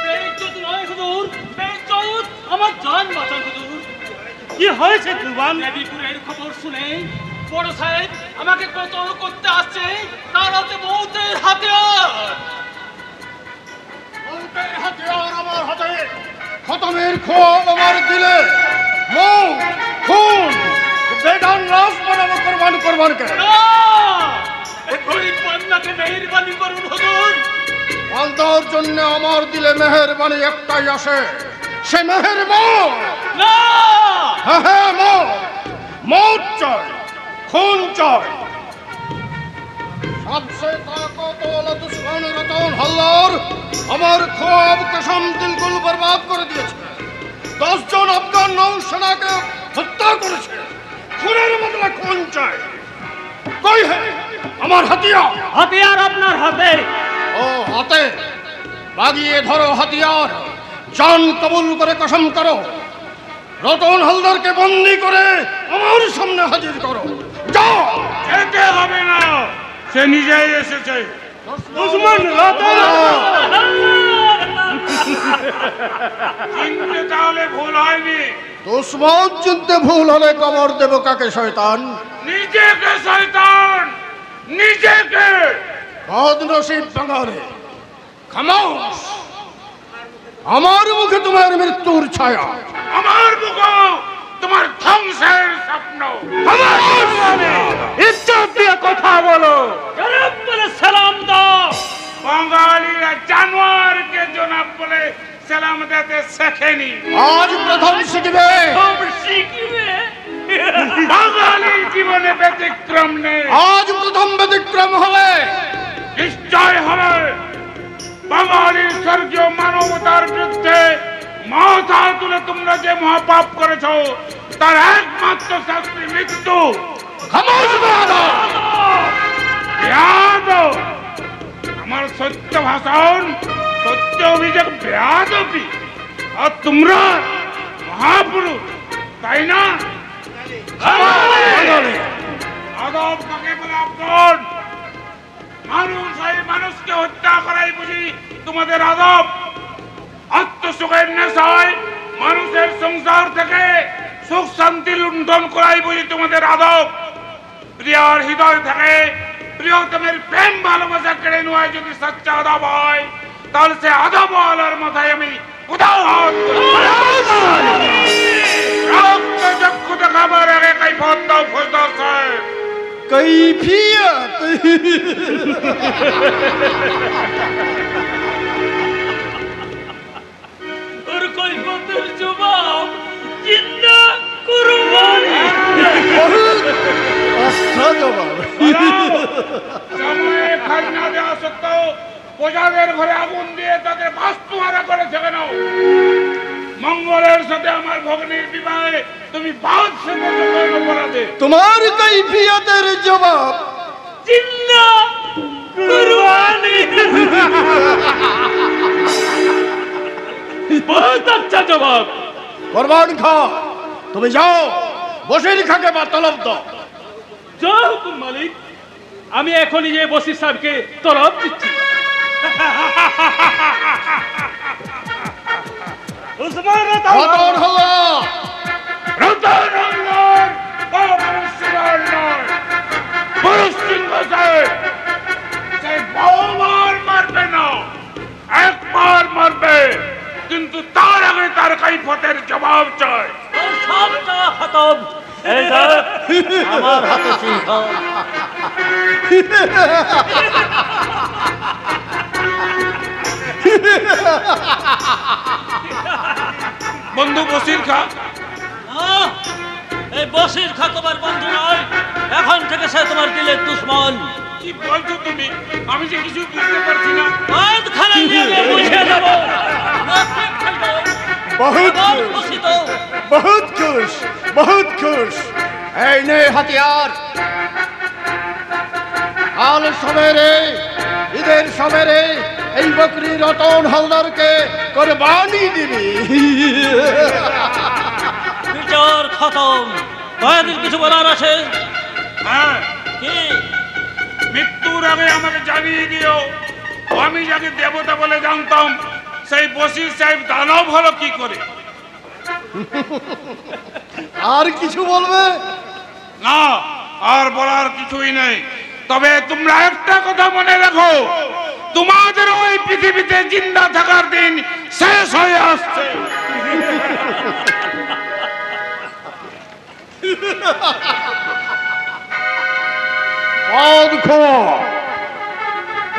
বেইজ্জত নয় হুজুর, বেইজ্জত আমার জান বাঁচান হুজুর। কি হয়েছে কুরবান? দেবীপুরের খবর শুনে বড় সাহেব আমাকে কতল করতে আসছে, তার হাতে মৌতের হাতিয়ার। মৌতের হাতিয়ার আমার হাতে, খতমের খোয়াব আমার দিলে, মৌত, খুন, বেগান রাস বানাবো কোরবান কোরবানকে। গরিব বান্দাকে মেহেরবানি করুন হুজুর। বান্দার জন্য আমার দিলে মেহেরবানি একটাই আসে, সে মেহের মৌত। না, হ্যাঁ হ্যাঁ মৌত, মৌত চাই, খুন চাই। सबसे ताकत वाला दुश्मन रतन हल्लार আমার খোয়াব কসম দিলকুল বরবাদ করে দিয়েছে। 10 জন আফগান নৌসেনাকে হত্যা করেছে। খুনের বদলে খুন চাই। কই হে আমার হাতিয়ার? হাতিয়ার আপনার হাতে। ও হাতে, লাগিয়ে ধরো হাতিয়ার। জান কবুল করে কসম করো, রতন হালদারকে বন্দী করে আমার সামনে হাজির করো। যাও। যেতে হবে না, সে নিজেই এসেছে। দুশমন রতন চিনতে তাহলে ভুল হয়নি। দুশ্মন চিনতে ভুল হলে কবর দেব কাকে শয়তান? নিজেকে শয়তান, নিজেকে। বদনসিব বাঙালি, খামোশ। আমার মুখে তোমার মৃত্যুর ছায়া, আমার মুখে তোমার ধ্বংসের স্বপ্ন। ইজ্জত দিয়ে কথা বলো, জনাব বলে সালাম দাও। বাঙালিরা জানোয়ারকে জনাব বলে সালাম দিতে শেখেনি, আজ প্রথম শিখবে। শিখবে। বাঙালির জীবনে ব্যতিক্রম নেই, আজ প্রথম ব্যতিক্রম হবে। নিশ্চয় হবে। বাঙালির স্বর্গীয় মানবতার বিরুদ্ধে মাথা তুলে তোমরা যে মহাপাপ করেছ, তার একমাত্র শাস্তি মৃত্যু। খামোশ বেয়াদব। বেয়াদব। আমার সত্য ভাষণ, সত্য অভিযোগ বেয়াদবি। আর তোমরা মহাপুরুষ, তাই না? আদব কাকে বলে? আপন মানুষ এই মানুষকে হত্যা করাই বুঝি তোমাদের আদব। আত্মসুখের নেশায় মানুষের সংসার থেকে সুখ শান্তি লুণ্ঠন করাই বুঝি তোমাদের আদব। প্রিয়ার হৃদয় থেকে প্রিয়তমের প্রেম ভালোবাসা কেড়ে নেওয়ায় যদি সচ্চা আদব হয়, তাহলে সে আদব আলার মাথায় আমি কোথাও হাত রক্ত চক্ষু দেখাবার আগে কৈফিয়ত দাও ফৌজদার সাহেব। কৈফিয়ত? ওর কৈফিয়তের জবাব জিন্দা কুরবানি। আচ্ছা জবাব। সময়ে খাজনা দেওয়া সত্ত্বেও প্রজাদের ঘরে আগুন দিয়ে তাদের বাস্তুহারা করেছে কেন? মঙ্গলের সাথে আমার ভগ্নীর বিবাহে তুমি বাদশা অপরাধে। তোমার কৈফিয়তের জবাব জিন্দা কুরবানি। বহুত আচ্ছা জবাব। কোরবান খা, তুমি যাও বসির খাকে বা তলব দাও। জয় হুকুম মালিক। আমি এখনই যে বসির সাহেবকে তলব দিচ্ছি। উসমান রতন হালদার, রতন হালদার পরমেশ্বর নয়, পুরুষ সিংহ সাহেব। সে বহুবার মারবে না, একবার মারবে, কিন্তু তার আগে তার কৈফিয়তের জবাব চাই। সব চাওয়া খতম। এই দেখ, আমার হাতে সিংহ। বন্ধু বসির খা। এই বসির খা তোমার বন্ধু নয়, এখন থেকে সে তোমার দিলের দুশ্মন। কি বলছো তুমি? আমি যে কিছু বুঝতে পারছি না। বুঝিয়ে দেবো। বহুত খুশি তো? বহুত খুশ, বহুত খুশ। এই নে হাতিয়ার। কাল সবেরে, ঈদের সবেরে এই বকরি রতন হালদারকে কোরবানি দিবি। বিচার খতম। কয়েকদিন কিছু বলার আছে? হ্যাঁ, কি? মৃত্যুর আগে আমাকে জানিয়ে দিও। আমি যাকে দেবতা বলে জানতাম, সেই বসির সাহেব দানব হলো কি করে? আর কিছু বলবে না, আর বলার কিছুই নেই। তবে তোমরা একটা কথা মনে রাখো, তোমাদের ওই পৃথিবীতে জিন্দা থাকার দিন শেষ হয়ে আসছে।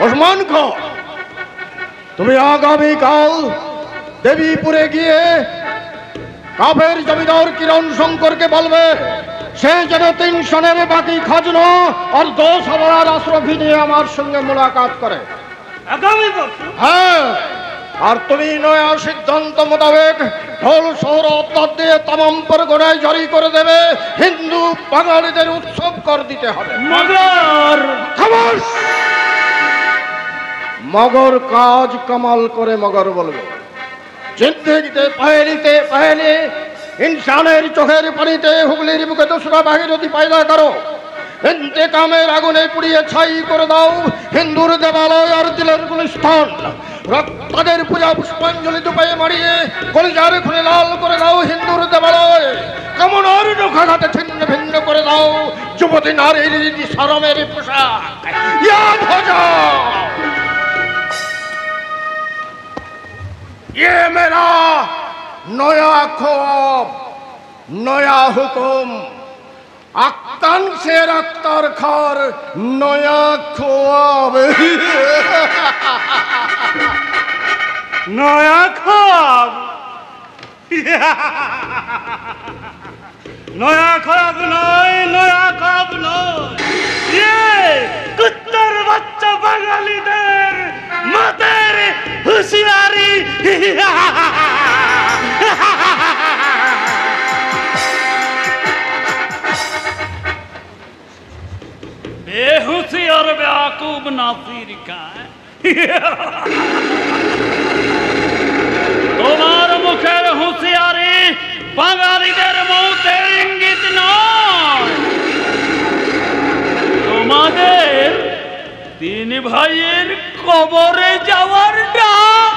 ওসমান খান, তুমি আগামীকাল দেবীপুরে গিয়ে কাফের জমিদার কিরণ শঙ্করকে বলবে সে যেন 3 সনের বাকি খাজনা আর 10,000 আশরফি নিয়ে আমার সঙ্গে মোলাকাত করে। হ্যাঁ, আর তুমি নয়া সিদ্ধান্ত মোতাবেক ঢোল শহর দিয়ে তামাম পরগনায় জারি করে দেবে হিন্দু বাঙালিদের উৎসব কর দিতে হবে। মগর খামোশ! মগর কাজ কামাল করে মগর বলবে। জিন্দেগিতে পহেলি ইনসানের চোখের পানিতে হুগলির বুকে দোসরা ভাগীরথী পয়দা করো। ইন্তেকামের আগুনে পুড়িয়ে ছাই করে দাও হিন্দুর দেবালয় আর দিলের গুলিস্তান। তাদের পূজা পুষ্পাঞ্জলি দুপায়ে মারিয়ে কলিজার খুলে লাল করে দাও হিন্দুর দেবালয়। কামনার নৌকাঘাটে ছিন্ন ভিন্ন করে দাও যুবতী নারীর শরমের পোশাক। ইয়াদ হো যাও, ये मेरा नया ख्वाब, नया हुक्म, अख्तर शेर अख्तर खार नया ख्वाब। নয়া খাব নয়া খাব নয়, নয়া খাব নয়, কুত্তার বাচ্চা বাঙালিদের মাথার হুঁশিয়ারি। बेहुशियार बेवकूफ नासिर का তোমার মুখের হুঁশিয়ারি বাঙালিদের মৌতের ইঙ্গিত নয়, তোমাদের 3 ভাইয়ের কবরে যাওয়ার ডাক।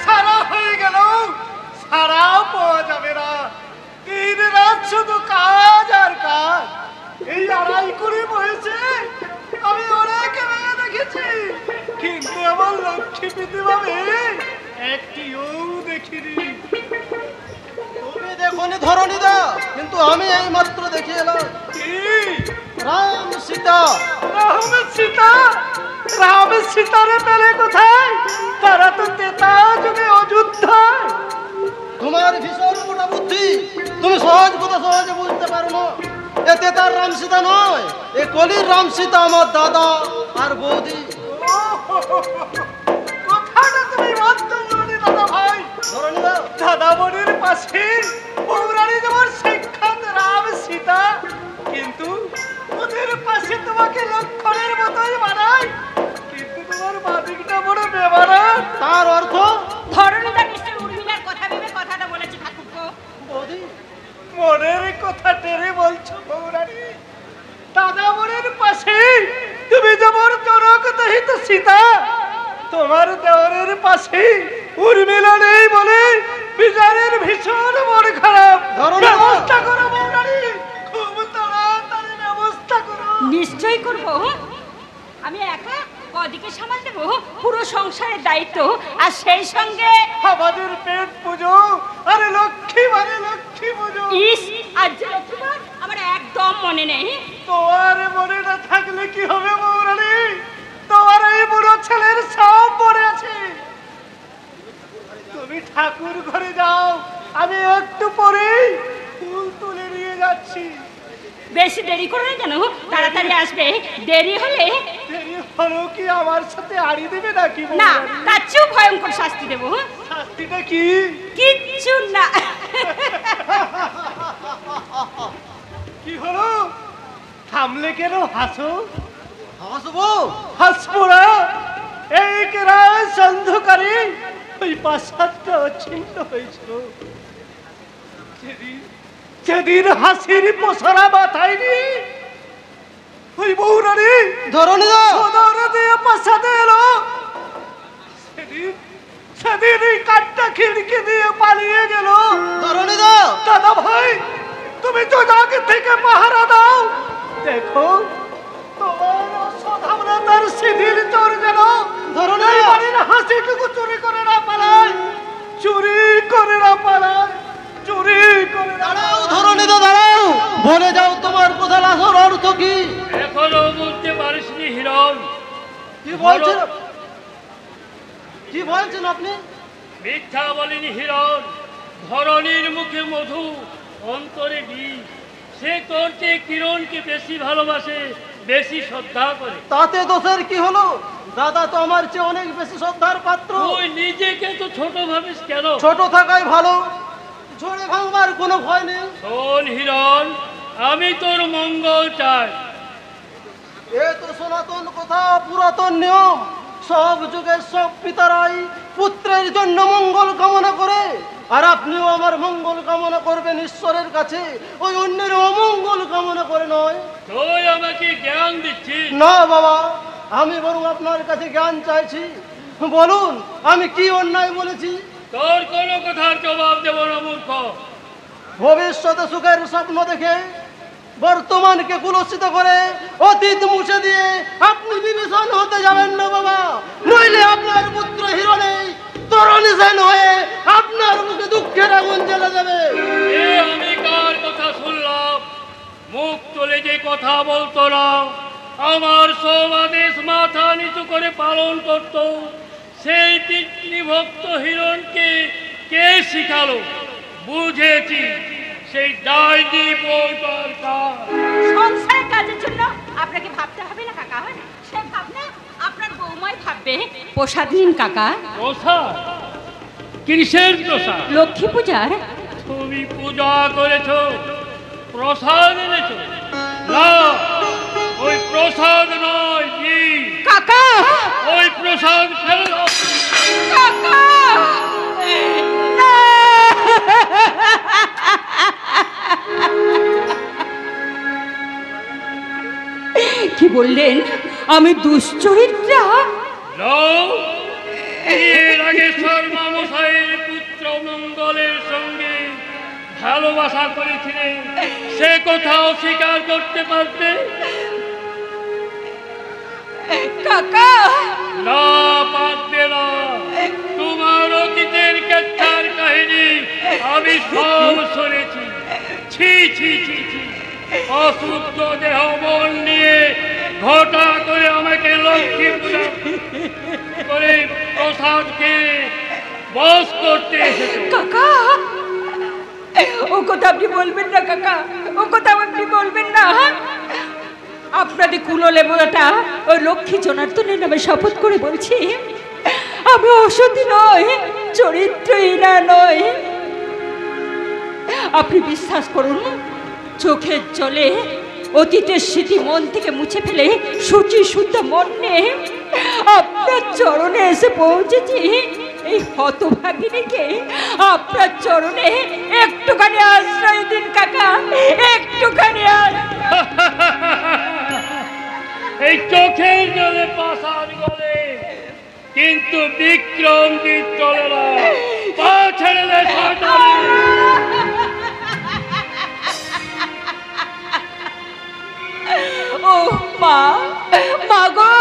সারা হয়ে গেল, সারা পাওয়া যাবে না। 3 রাত শুধু কাজ আর কাজ। এই 2.5 কুড়ি বয়সে আমি অনেক মেয়ে দেখেছি, কিন্তু আমার লক্ষ্মী পৃথিবী একটিও দেখিনি। তুমি দেখোনি ধরণীদা, কিন্তু আমি এই মাত্র দেখে এলাম। কি? রাম সীতা। রামের সীতা? রামের সীতারে পেলে কোথায়? তারা তো তেতা যুগে অযোধ্যায়। তোমার ভীষণ মোটা বুদ্ধি, তুমি সহজ কথা সহজে বুঝতে পারো না। এতে তার রাম সীতা নয়, এ কলির রাম সীতা আমার দাদা আর বৌদি। কথাটা তুমি মানতে জানি দাদা ভাই। ধরণীদা, দাদা বোনের পাশে পৌরাণী যেমন সাক্ষাৎ রাম সীতা, কিন্তু ওদের পাশে তোমাকে লক্ষণের মতোই বানায়, কিন্তু তোমার বাদিকটা বড় বেমানা। তার অর্থ? ধরণীটা নিশ্চয় উর্মিলার কথা ভেবে কথাটা বলেছে ঠাকুরপো। বৌদি, মনের কথা টেরে বলছো পৌরাণী? দাদা বোনের পাশে তুমি যেমন জনক দহিত সীতা, তোমার দেওরের পাশে উর্মিলা নেই বলে বিজারের ভীষণ মন খারাপ। ব্যবস্থা করো পৌরাণী, খুব তাড়াতাড়ি ব্যবস্থা করো। নিশ্চয়ই করব। আমি একা কদিকে সামাল দেবো পুরো সংসারের দায়িত্ব, আর সেই সঙ্গে আমাদের পেট পুজো আর লক্ষ্মী মানে লক্ষ্মী পুজো। ইস, আজ যে লক্ষ্মীবার আমার একদম মনে নেই। তোমার মনে না থাকলে কি হবে পৌরাণী? তোমার এই বুড়ো ছেলের সব মনে আছে। তুমি ঠাকুর ঘরে যাও, আমি একটু পরেই ফুল তুলে নিয়ে যাচ্ছি। বেশি দেরি করবে কেন? তাড়াতাড়ি আসবে। দেরি হলে দেরি হলো কি আমার সাথে আড়ি দেবে নাকি? না, তার চেয়েও ভয়ঙ্কর শাস্তি দেবো। শাস্তিটা কি? কিচ্ছু না। কি হলো? থামলে কেন? হাসো। হাসবো? হাসবো না? এই রাত অন্ধকারে ওই প্রাসাদটা অচিন্ত হয়েছিল। সেদিন হাসির পসরা মাথায় নি ওই বউরানি ধরনি সদর দিয়ে পাশাতে এলো। সেদিন সেদিন এই কাঠটা খিড়কি দিয়ে পালিয়ে গেল। ধরনি দাদা ভাই তুমি তো আগে থেকে পাহারা দাও। দেখো তোমার অসাধারণতার সিঁড়ির চোর যেন ধরনি বাড়ির হাসিটুকু চুরি করে না পালায়, চুরি করে না পালায়, চুরি করে না। দাঁড়াও ধরনি দাঁড়াও, বলে যাও তোমার কথার আসল অর্থ কি? এখনো বুঝতে পারিসনি হিরণ? কি বলছেন, কি বলছেন আপনি? মিথ্যা বলিনি হিরণ। ধরনীর মুখে মধু, অন্তরে বিষ। সে তোর চেয়ে কিরণকে বেশি ভালোবাসে, বেশি শ্রদ্ধা করে। তাতে দোষের কি হলো? দাদা তো আমার চেয়ে অনেক বেশি শ্রদ্ধার পাত্র। তুই নিজেকে তো ছোট ভাবিস কেন? ছোট থাকাই ভালো, ঝড়ে ভাঙবার কোনো ভয় নেই। শোন হিরণ, আমি তোর মঙ্গল চাই। এ তো সনাতন কথা, পুরাতন নিয়ম। সব যুগের সব পিতারাই পুত্রের জন্য মঙ্গল কামনা করে, আর আপনিও আমার মঙ্গল কামনা করবেন ঈশ্বরের কাছে, ওই অন্যের অমঙ্গল কামনা করে নয়। তুই আমাকে জ্ঞান দিচ্ছিস? না বাবা, আমি বরং আপনার কাছে জ্ঞান চাইছি। বলুন আমি কি অন্যায় বলেছি? তোর কোনো কথার জবাব দেব না মূর্খ। ভবিষ্যতে সুখের স্বপ্ন দেখে বর্তমানকে কুলসিত করে অতীত মুছে দিয়ে আপনি বিভীষণ হতে যাবেন না বাবা, নইলে আপনার পুত্র হিরণে তরণী সেন হয়ে আপনার মুখে দুঃখের আগুন জ্বলে যাবে। আমি কার কথা শুনলাম? মুখ তুলে যে কথা বলতো না, আমার সব আদেশ মাথা নিচু করে পালন করত, সেই পিতৃভক্ত হিরণকে কে শিখালো? বুঝেছি, সেই ডাইনি বউটার কাজ। সংসারের কাজের জন্য আপনাকে ভাবতে হবে না কাকা, সে ভাবনা আপনার বৌমাই ভাববে। প্রসাদ নিন কাকা। প্রসাদ? কিসের প্রসাদ? লক্ষ্মী পূজার। তুমি পূজা করেছ, প্রসাদ এনেছ? না, ওই প্রসাদ নয় জি কাকা, ওই প্রসাদ ফেলে দাও। কাকা কি বললেন? আমি দুশ্চরিত্রা? এর আগে শর্মা মশাইয়ের পুত্র মঙ্গলের সঙ্গে ভালোবাসা করেছিলেন, সে কথাও স্বীকার করতে পারতে? কাকা না, পারতে না। তোমার অতীতের কেচ্ছার কাহিনী আমি সব শুনেছি। ছি ছি ছি ছি, অশুদ্ধ দেহ মন নিয়ে ঘটা করে আমাকে লক্ষ্মী পূজা করে প্রসাদকে বশ করতে এসেছে। কাকা ও কথা আপনি বলবেন না কাকা, ও কথা আপনি বলবেন না। আপনাদের কুললেবতা ওই লক্ষ্মী জনার্দনের নামে শপথ করে বলছি, আমি অসতী নয়, চরিত্রহীনা নয়। আপনি বিশ্বাস করুন, চোখের জলে অতীতের স্মৃতি মন থেকে মুছে ফেলে সূচি শুদ্ধ মন নিয়ে আপনার চরণে এসে পৌঁছেছি। এই হতভাগিনীকে আপনার চরণে একটুখানি আশ্রয় দিন কাকা, একটুখানি। এই চোখের জলে পাশার গলে, কিন্তু বিক্রম চলে না। পা ছেড়ে দে শয়তানি। ও মা, মা গো,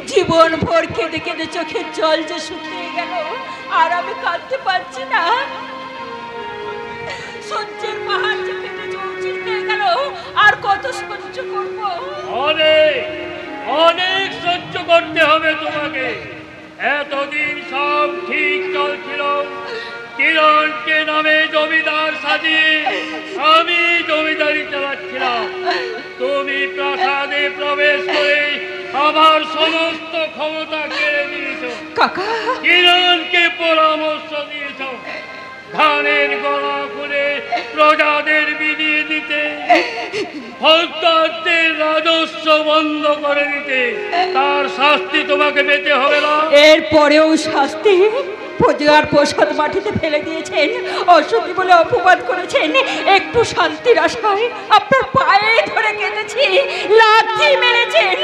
জীবন ভর কেঁদে কেঁদে চোখের জল যে শুকিয়ে গেল, আর আমি কাঁদতে পারছি না। সহ্যের পাহাড় যে কেটে চৌচির হয়ে গেল, আর কত সহ্য করব? অনেক অনেক সহ্য করতে হবে তোমাকে। এতদিন সব ঠিক চলছিল, কিরণকে নামে জমিদার সাজিয়ে আমি জমিদারি চালাচ্ছিলাম। তুমি প্রাসাদে প্রবেশ করে আমার সমস্ত ক্ষমতা কেড়ে নিয়েছ। কাকা, কিরণকে পরামর্শ দিয়েছ ধানের গলা খুলে প্রজাদের বিলিয়ে দিতে, ফৌজদারদের রাজস্ব বন্ধ করে দিতে। তার শাস্তি তোমাকে পেতে হবে না? এর পরেও শাস্তি? প্রজার প্রসাদ মাটিতে ফেলে দিয়েছেন, অসতী বলে অপবাদ করেছেন, একটু শান্তির আশায় আপনার পায়ে ধরে কেঁদেছি, লাথি মেরেছেন,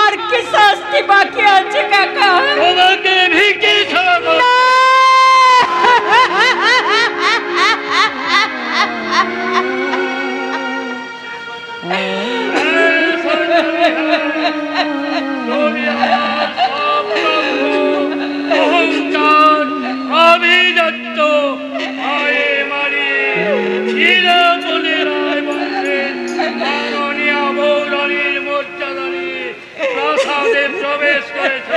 আর কি শাস্তি বাকি আছে কাকা? তোমাকে ভিকি ছাড়াবো। অহংকার অভিজাত্য আয়ে মারি চিরতলে রায় বংশের মাননীয় বৌরানীর মর্যাদানি প্রাসাদে প্রবেশ করেছ।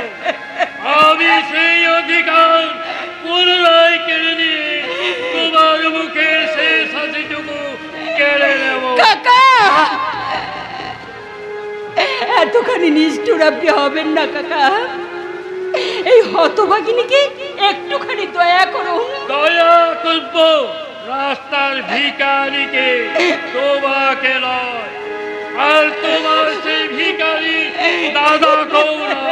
আমি সেই অধিকার পুনরায় কেড়ে নিয়ে তোমার মুখের শেষ হাসিটুকু কেড়ে নেব। কাকা, এতখানি নিষ্ঠুর আপনি হবেন না কাকা। এই হতভাগিনীকে একটুখানি দয়া করুন। দয়া করব রাস্তার ভিখারিকে, তোমাকে নয়। আর তোমার সেই ভিখারি দাদা কৌরা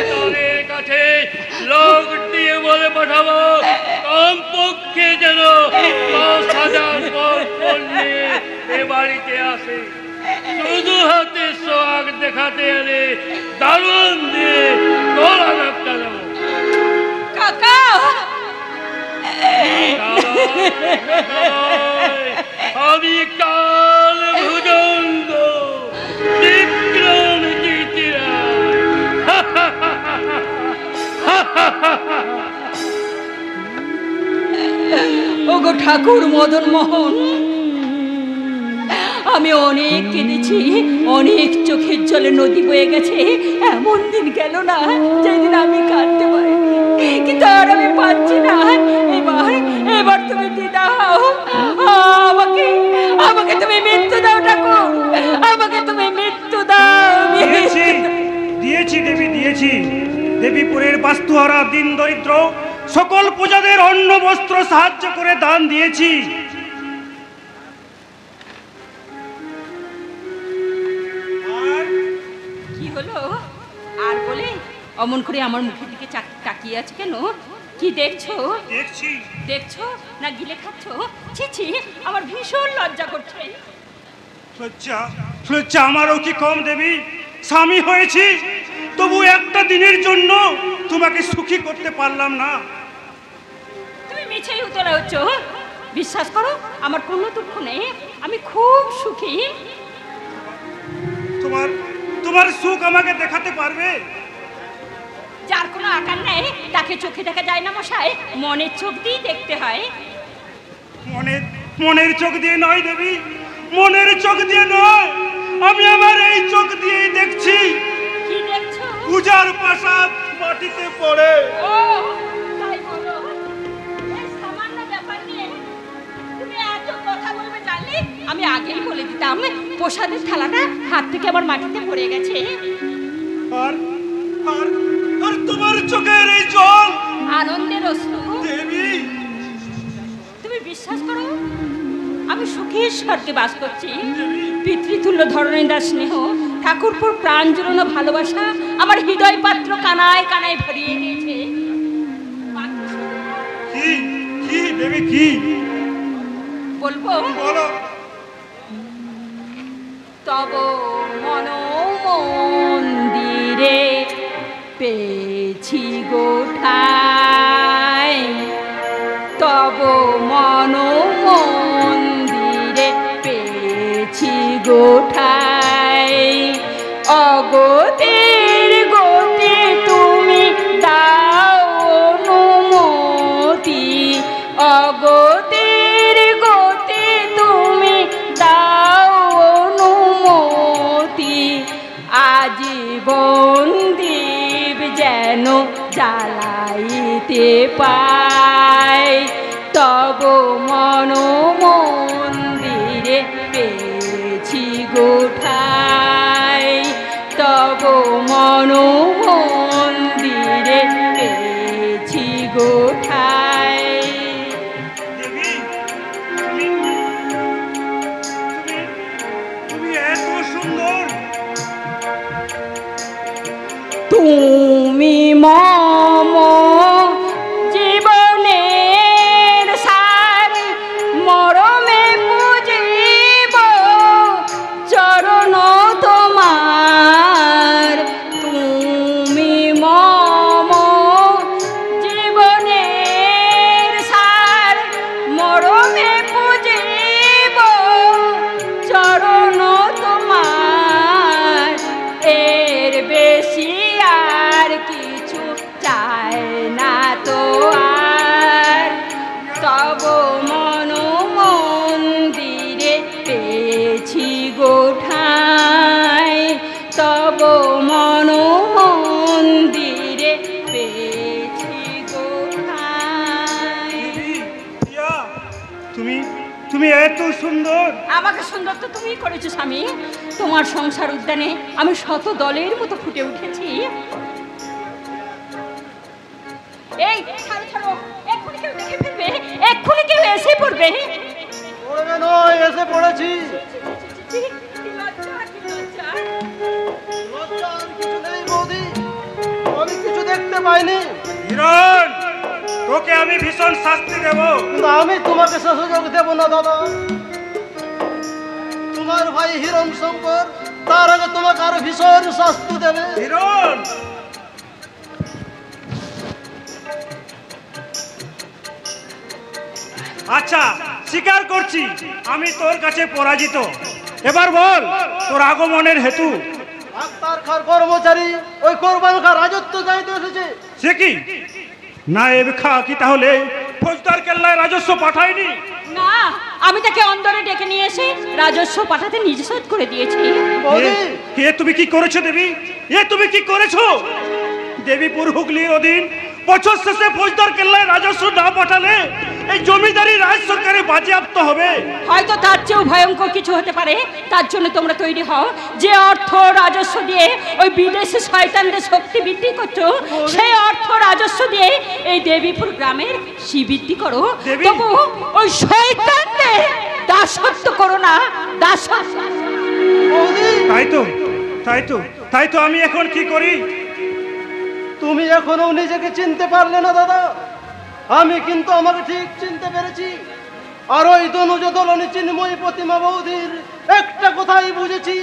সেই কাছে লোক দিয়ে বলে পাঠাবো কমপক্ষে যেন 10,000 পণ নিয়ে এ বাড়িতে আসে। শুধু হাতে সোহাগ দেখাতে এলে দারুণ দিয়ে গলা ধাক্কা দেবো। কাকা, আমি কাল ভুজঙ্গ বিক্রম জিতিরা। ওগো ঠাকুর মদন মোহন, আমি অনেক কেঁদেছি, অনেক চোখের জলে নদী বয়ে গেছে। এমন দিন গেল না যেদিন আমি কাঁদতে পারিনি, কিন্তু আর আমি পাচ্ছি না। এবার তুমি দিদা হও, আমাকে তুমি মৃত্যু দাও ঠাকুর, আমাকে তুমি মৃত্যু দাও। দিয়েছি দেবী, দিয়েছি। দেবীপুরের বাস্তুহারা দিন দরিদ্র সকল প্রজাদের অন্ন বস্ত্র সাহায্য করে দান দিয়েছি। কি হলো আর বলে অমন করে আমার মুখের দিকে তাকিয়ে আছে কেন? কি দেখছো? দেখছি। দেখছো না গিলে খাচ্ছ? ছি ছি, আমার ভীষণ লজ্জা করছে। লজ্জা আমারও কি কম দেবী? স্বামী হয়েছি, তবু একটা দিনের জন্য তোমাকে সুখী করতে পারলাম না। তুমি মিছেই উতলা হচ্ছ। বিশ্বাস করো, আমার কোনো দুঃখ নেই, আমি খুব সুখী। তোমার সুখ আমাকে দেখাতে পারবে? যার কোনো আকার নেই তাকে চোখে দেখা যায় না মশাই, মনের চোখ দিয়ে দেখতে হয়। মনের চোখ দিয়ে নয় দেবী, মনের চোখ দিয়ে নয়, আমি আমার এই চোখ দিয়েই দেখছি। কি দেখছো? পূজার প্রাসাদ মাটিতে পড়ে। ও তাই বলো? এই সামান্য ব্যাপার নিয়ে তুমি এত কথা বলবে জানলে আমি আগেই বলে দিতাম। প্রসাদের থালাটা হাত থেকে আমার মাটিতে পড়ে গেছে। আর তোমার চোখের এই জল আনন্দের অশ্রু। দেবী, তুমি বিশ্বাস করো, আমি সুখের স্বর্গে বাস করছি। পিতৃতুল্য ধরণীদার স্নেহ, ঠাকুরপুর প্রাণ জুড়ানো ভালোবাসা আমার হৃদয় পাত্র কানায় কানায় ভরিয়ে দিয়েছে। কি দেবী, কি বলবো? বলো। তব মন মন্দিরে পেয়েছি গোঠায়, তব মন মন্দিরে পেয়েছি গোঠায়। অগতির গতি তুমি দাও অনুমতি, অগতির গতি তুমি দাও অনুমতি। আজীবন দীপ যেন জ্বালাইতে পাই, তব মন মন্দিরে পেয়েছি গোঠায়, তব মন মন্দিরে পেয়েছি গোঠায়। তুমি এত সুন্দর। তুমি মন তব মন মন্দিরে পেয়েছি গো ঠাঁই। তুমি এত সুন্দর। আমাকে সুন্দর তো তুমি করেছো স্বামী। তোমার সংসার উদ্যানে আমি শত দলের মতো ফুটে উঠেছি। এই ছাড়ো ছাড়ো, এক্ষুনি কেউ দেখে ফেলবে, এক্ষুনি কেউ এসে পড়বে। পড়বে নয়, এসে পড়েছি। লজ্জার কিছু নেই বৌদি, আমি কিছু দেখতে পাইনি। হিরণ, তোকে আমি ভীষণ শাস্তি দেব। কিন্তু আমি তোমাকে সে সুযোগ দেব না দাদা। তোমার ভাই হিরণ শঙ্কর তার আগে তোমাকে আরো ভীষণ শাস্তি দেবে। হিরণ, আচ্ছা স্বীকার করছি আমি তোর কাছে পরাজিত। এবার বল তোর আগমনের হেতু। ডাক্তার খার কর্মচারী ওই কোরবান খা রাজত্ব চাইতে এসেছে। সে কি নায়েব খা কি তাহলে ফৌজদার কেল্লায় রাজস্ব পাঠায়নি? না, আমি তাকে অন্দরে ডেকে নিয়ে এসে রাজস্ব পাঠাতে নিষেধ করে দিয়েছি। কে তুমি কি করেছো দেবী? এ তুমি কি করেছো? দেবীপুর হুগলির অধীন বছর শেষে ফৌজদার কেল্লায় রাজস্ব না পাঠালে এই জমিদারি রাজ সরকারে বাজেয়াপ্ত হবে। হয়তো তার চেয়েও ভয়ঙ্কর কিছু হতে পারে। তার জন্য তোমরা তৈরি হও। যে অর্থ রাজস্ব দিয়ে ওই বিদেশি শয়তানদের শক্তি বৃদ্ধি করছো, সেই অর্থ রাজস্ব দিয়ে এই দেবীপুর গ্রামের শ্রীবৃদ্ধি করো। তবু ওই শয়তানদের দাসত্ব করো না, দাসত্ব। তাই তো আমি এখন কি করি? তুমি এখনো নিজেকে চিনতে পারলে না দাদা। আমি কিন্তু আমাকে ঠিক চিনতে পেরেছি। আর ওই দনুজ দলনী চিন্ময়ী প্রতিমা বৌদির একটা কথাই বুঝেছি,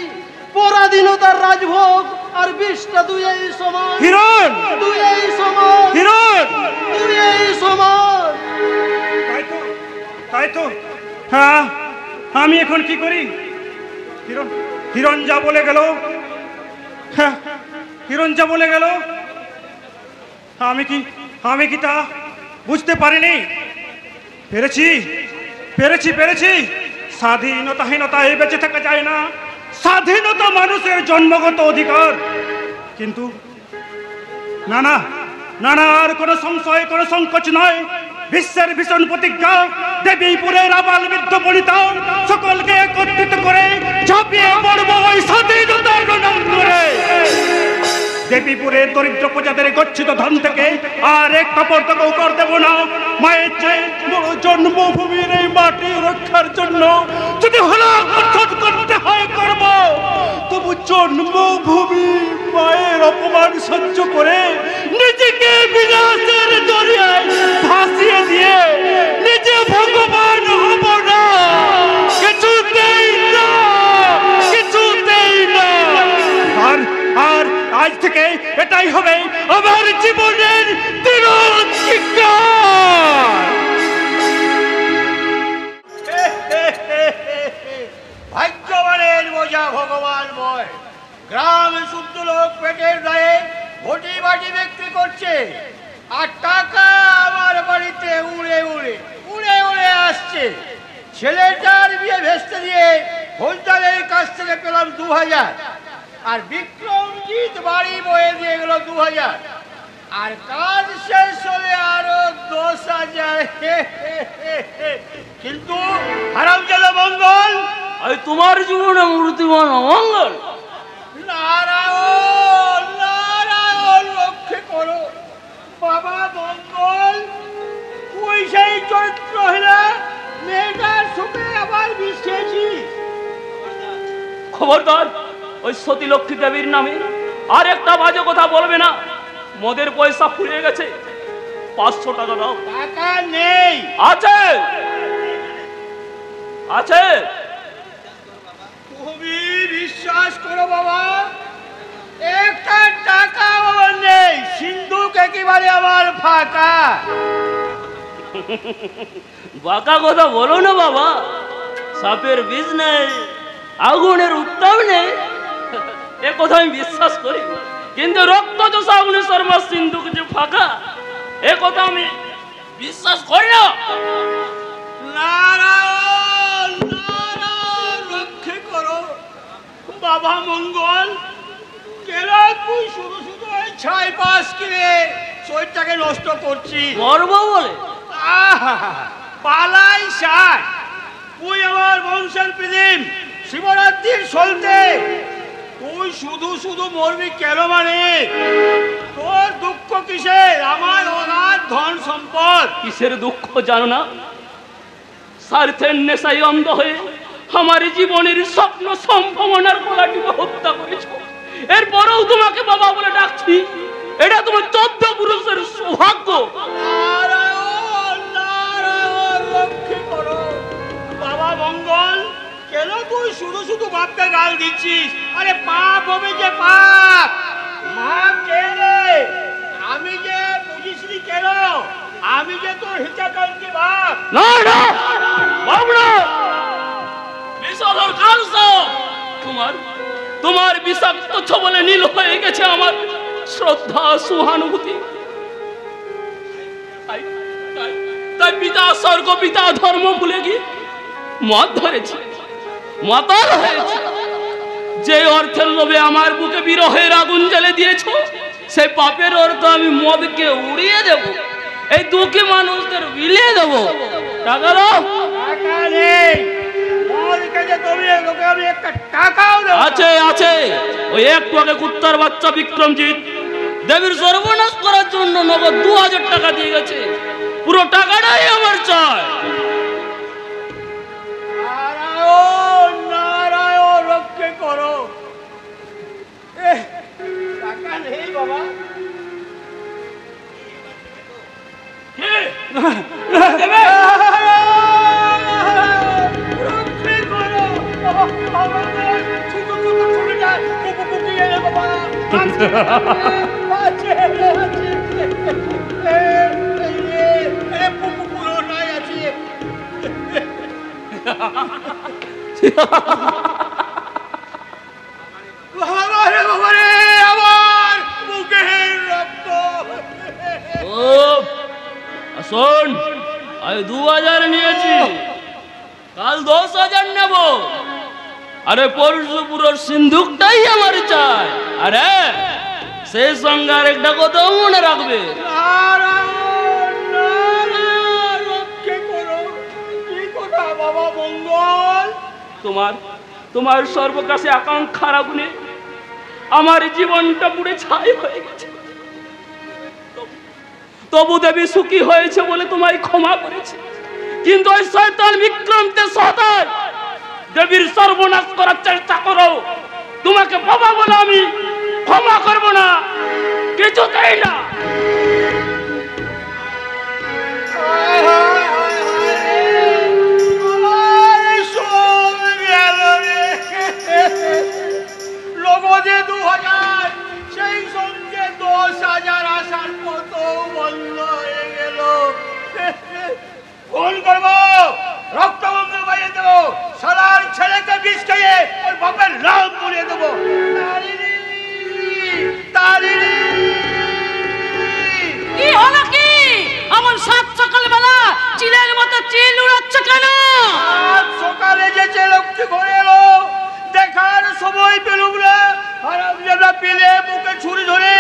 পরাধীনতার রাজভোগ আর 20টা দুই সমান। হিরণ, দুই সমান। হিরণ, দুই সমান। তাই তো হ্যাঁ, আমি এখন কি করি? হিরণ যা বলে গেল, হ্যাঁ হিরণ যা বলে গেল, আমি কি তা বুঝতে পারিনি? পেরেছি। স্বাধীনতাহীনতায় বেঁচে থাকা যায় না। স্বাধীনতা মানুষের জন্মগত অধিকার। কিন্তু না, আর কোনো সংশয়, কোনো সংকোচ নয়। বিশ্বের ভীষণ প্রতিজ্ঞা, দেবীপুরের আবাল বৃদ্ধ বনিতা সকলকে একত্রিত করে ঝাঁপিয়ে পড়বো ওই স্বাধীনতার রণাঙ্গনে। দেবীপুরের দরিদ্র প্রজাদের গচ্ছিত ধন থেকে আর এক কাপড় টাকাও কর দেব না। মায়ের চেয়ে বড় জন্মভূমির এই মাটি রক্ষার জন্য যদি হলাক করতে হয় করব, তবু জন্মভূমি মায়ের অপমান সহ্য করে নিজেকে বিনাশের দরিয়ায় ভাসিয়ে দিয়ে নিজে ভগবান হব না। কিছুতেই না। আর আজ থেকে এটাই হবে আমার জীবনের ভাগ্যবানের বোঝা ভগবানময়। গ্রামে শুদ্ধ লোক পেটের দায়ে ঘটি বাটি বিক্রি করছে, আর টাকা আমার বাড়িতে উড়ে আসছে। ছেলেটার বিয়ে ভেস্তে দিয়ে ফৌজদারের কাছ থেকে পেলাম 2000, আর বিক্রমজিৎ বাড়ি বয়ে দিয়ে গেল 2000, আর কাজ শেষ হলে আরো 10,000। কিন্তু হারামজাদা মঙ্গল, আমি তোমার জীবনে মূর্তিমান অমঙ্গল। নারায়ণ রক্ষে করো বাবা মঙ্গল। ওই সেই চরিত্রহীনা মেয়েটার সুখে আবার মিশেছি। খবরদার, ওই সতী লক্ষ্মী দেবীর নামে আর একটা বাজে কথা বলবে না। মদের পয়সা ফুরিয়ে গেছে, 500 টাকা দাও। টাকা নেই। আছে। তুমি বিশ্বাস করো বাবা, একটা টাকা আমার নেই। সিন্ধুক একেবারে আমার ফাঁকা। বাঁকা কথা বলো না বাবা। সাপের বীজ নেই, আগুনের উত্তাপ নেই, এ কথা আমি বিশ্বাস করি। কিন্তু রক্ত চোষা আগুনে শর্মা সিন্ধুক যে ফাঁকা, এ কথা আমি বিশ্বাস করি না। নারায়ণ রক্ষে করো বাবা মঙ্গল। শুধু শুধু ওই ছাই পাস কিনে শরীরটাকে নষ্ট করছি মরবো বলে পালাই সাই তুই আমার বংশের প্রদীপ শিবরাত্রির সলতে তুই শুধু শুধু মরবি কেন মানে তোর দুঃখ কিসের আমার অনাথ ধন সম্পদ কিসের দুঃখ জানো না স্বার্থের নেশায় অন্ধ হয়ে আমার জীবনের স্বপ্ন সম্ভাবনার গলাটিকে হত্যা করেছ এরপরেও তোমাকে বাবা বলে ডাকছি এটা তোমার 14 পুরুষের সৌভাগ্য বাবা মঙ্গল কেন তুই শুধু শুধু বাপকে গাল দিচ্ছিস আরে পাপ হবে যে পাপ মাপ কেনে আমি যে বুঝিসনি কেন আমি যে তোর হিতাকাঙ্ক্ষী বাপ না না বাপ না বিষধর কালস তোমার বিষাক্ত ছবলে নীল হয়ে গেছে আমার শ্রদ্ধা সহানুভূতি তাই পিতা স্বর্গ পিতা ধর্ম ভুলে গিয়ে মদ ধরেছি মাতাল হয়েছে যে অর্থের লোভে আমার বুকে বিরহের আগুন জ্বালে দিয়েছো সেই পাপের অর্থ আমি মদকে উড়িয়ে দেব এই দুঃখী মানুষদের বিলিয়ে দেব টাকা দাও আছে আছে ওই একটু আগে কুত্তার বাচ্চা বিক্রমজিৎ দেবীর সর্বনাশ করার জন্য নগদ 2000 টাকা দিয়ে গেছে পুরো টাকাটাই আমার চাই নারায়ণ রক্ষে করো টাকা নেই বাবা রক্ষে করো শোন আমি 2000 নিয়েছি কাল 10,000 নেব আরে পরশু পুরো সিন্ধুকটাই আমার চাই আরে সেই সঙ্গে আরেকটা কথা মনে রাখবে বাবা মঙ্গল তোমার সর্বকাশে আকাঙ্ক্ষার আগুনে আমার জীবনটা পুড়ে ছাই হয়ে গেছে তবু দেবী সুখী হয়েছে বলে তোমায় ক্ষমা করেছে কিন্তু ওই শয়তান বিক্রমকে শয়তান দেবীর সর্বনাশ করার চেষ্টা করো তোমাকে বাবা বলে আমি ক্ষমা করব না কিছুতেই না লগদে 2000 সেই সঙ্গে 10,000 আসার মতো বন্ধ হয়ে গেল ফোন করবো রক্তবন্ধ বাড়িয়ে দেবো সালার ছেলেকে বিষ খেয়ে ওর বাপের নাম পুড়িয়ে দেবো কি হলো কি এমন সাত সকালবেলা চিলের মতো চিল উড়াচ্ছ কেন সকালে যে লক্ষ্মী ঘরে এলো দেখার সময় পেলুম না হারামজাদা পেলে বুকে ছুরি ধরে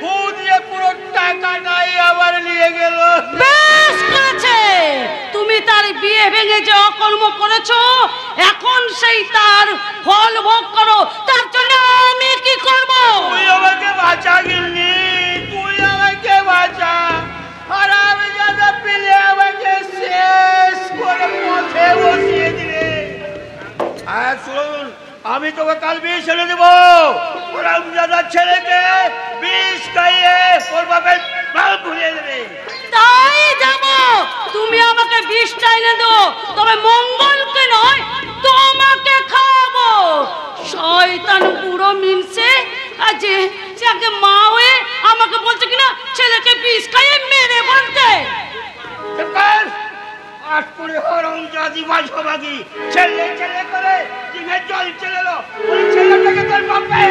ফু দিয়ে পুরো টাকাটাই আবার নিয়ে গেল বেশ করেছে তুমি তার বিয়ে ভেঙে যে অকর্ম করেছো এখন সেই তার ফল ভোগ করো তার জন্য আমি কি করব তুই আমাকে বাঁচা গিলনি তুই আমাকে বাঁচা হারামজাদা পেলে আমাকে শেষ করে পথে বসিয়ে দিলে আর শুনুন আমি তোকে কাল বিষ এনে দেবো হারামজাদার ছেলেকে বিষ খাইয়ে ওর বাপের নাম ভুলিয়ে দেবে তাই যাবো তুমি আমাকে বিষটা এনে দাও তবে মঙ্গলকে নয় তোমাকে খাওয়াবো শয়তান বুড়ো মিনসে আজে যাকে মা হয়ে আমাকে বলছে কিনা ছেলেকে বিষ খাইয়ে মেরে ফেলতে আট করে হারামজাদি বাজবাগি ছেলে ছেলে করে জিভে জল চলে এলো ওই ছেলেটাকে তোর বাপে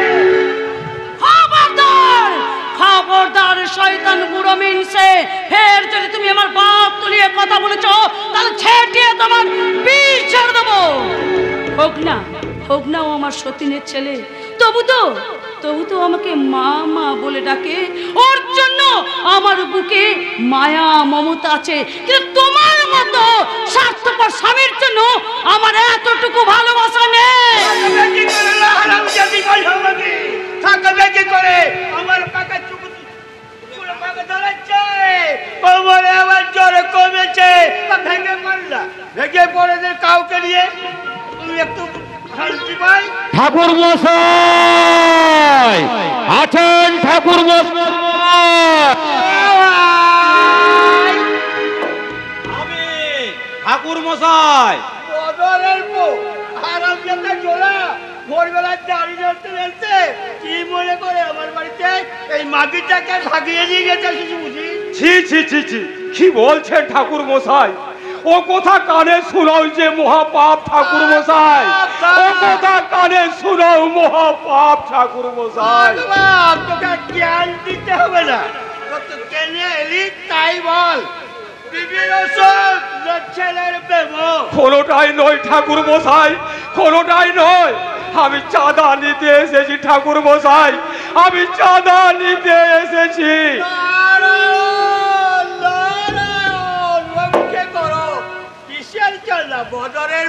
খবরদার খবরদার শয়তান বুড়ো মিনসে ফের যদি তুমি আমার বাপ তুলিয়ে কথা বলেছো তাহলে ছেটিয়ে তোমার বিষ ছেড়ে দেবো হোক না ও আমার সতীনের ছেলে তবু তো আমাকে মা মা বলে ডাকে, ওর জন্য আমার বুকে মায়া মমতা আছে। কিন্তু তোমার মতো স্বার্থপর স্বামীর জন্য আমার এতটুকু ভালোবাসা নেই। আমার পাকা কোমরে আমার জ্বর কমেছে, ভেঙে পড়লা, ভেঙে পড়ে যে কাউকে নিয়ে তুমি একটু শান্তি পাই। ঠাকুর মশাই আছেন, ঠাকুর মশাই। আমি ঠাকুর মশাই। বদরের পো আরাম যেতে চলা ভোরবেলার দাড়ি ধরতে ধরতে কি মনে করে আমার বাড়িতে এই মাগিটাকে ভাগিয়ে নিয়ে গেছে বুঝি। ছি ছি ছি ছি, কি বলছেন ঠাকুর মশাই? ও কথা কানে শোনাও যে মহাপাপ ঠাকুর মশাই, ও কথা কানে শোনাও মহাপাপ ঠাকুর মশাই। তোকে জ্ঞান দিতে হবে না, তো কেনে এলি তাই বল। কোনোটাই নয় ঠাকুর মশাই, কোনোটাই নয়। আমি চাঁদা নিতে এসেছি ঠাকুর মশাই, আমি চাঁদা নিতে এসেছি। বদরের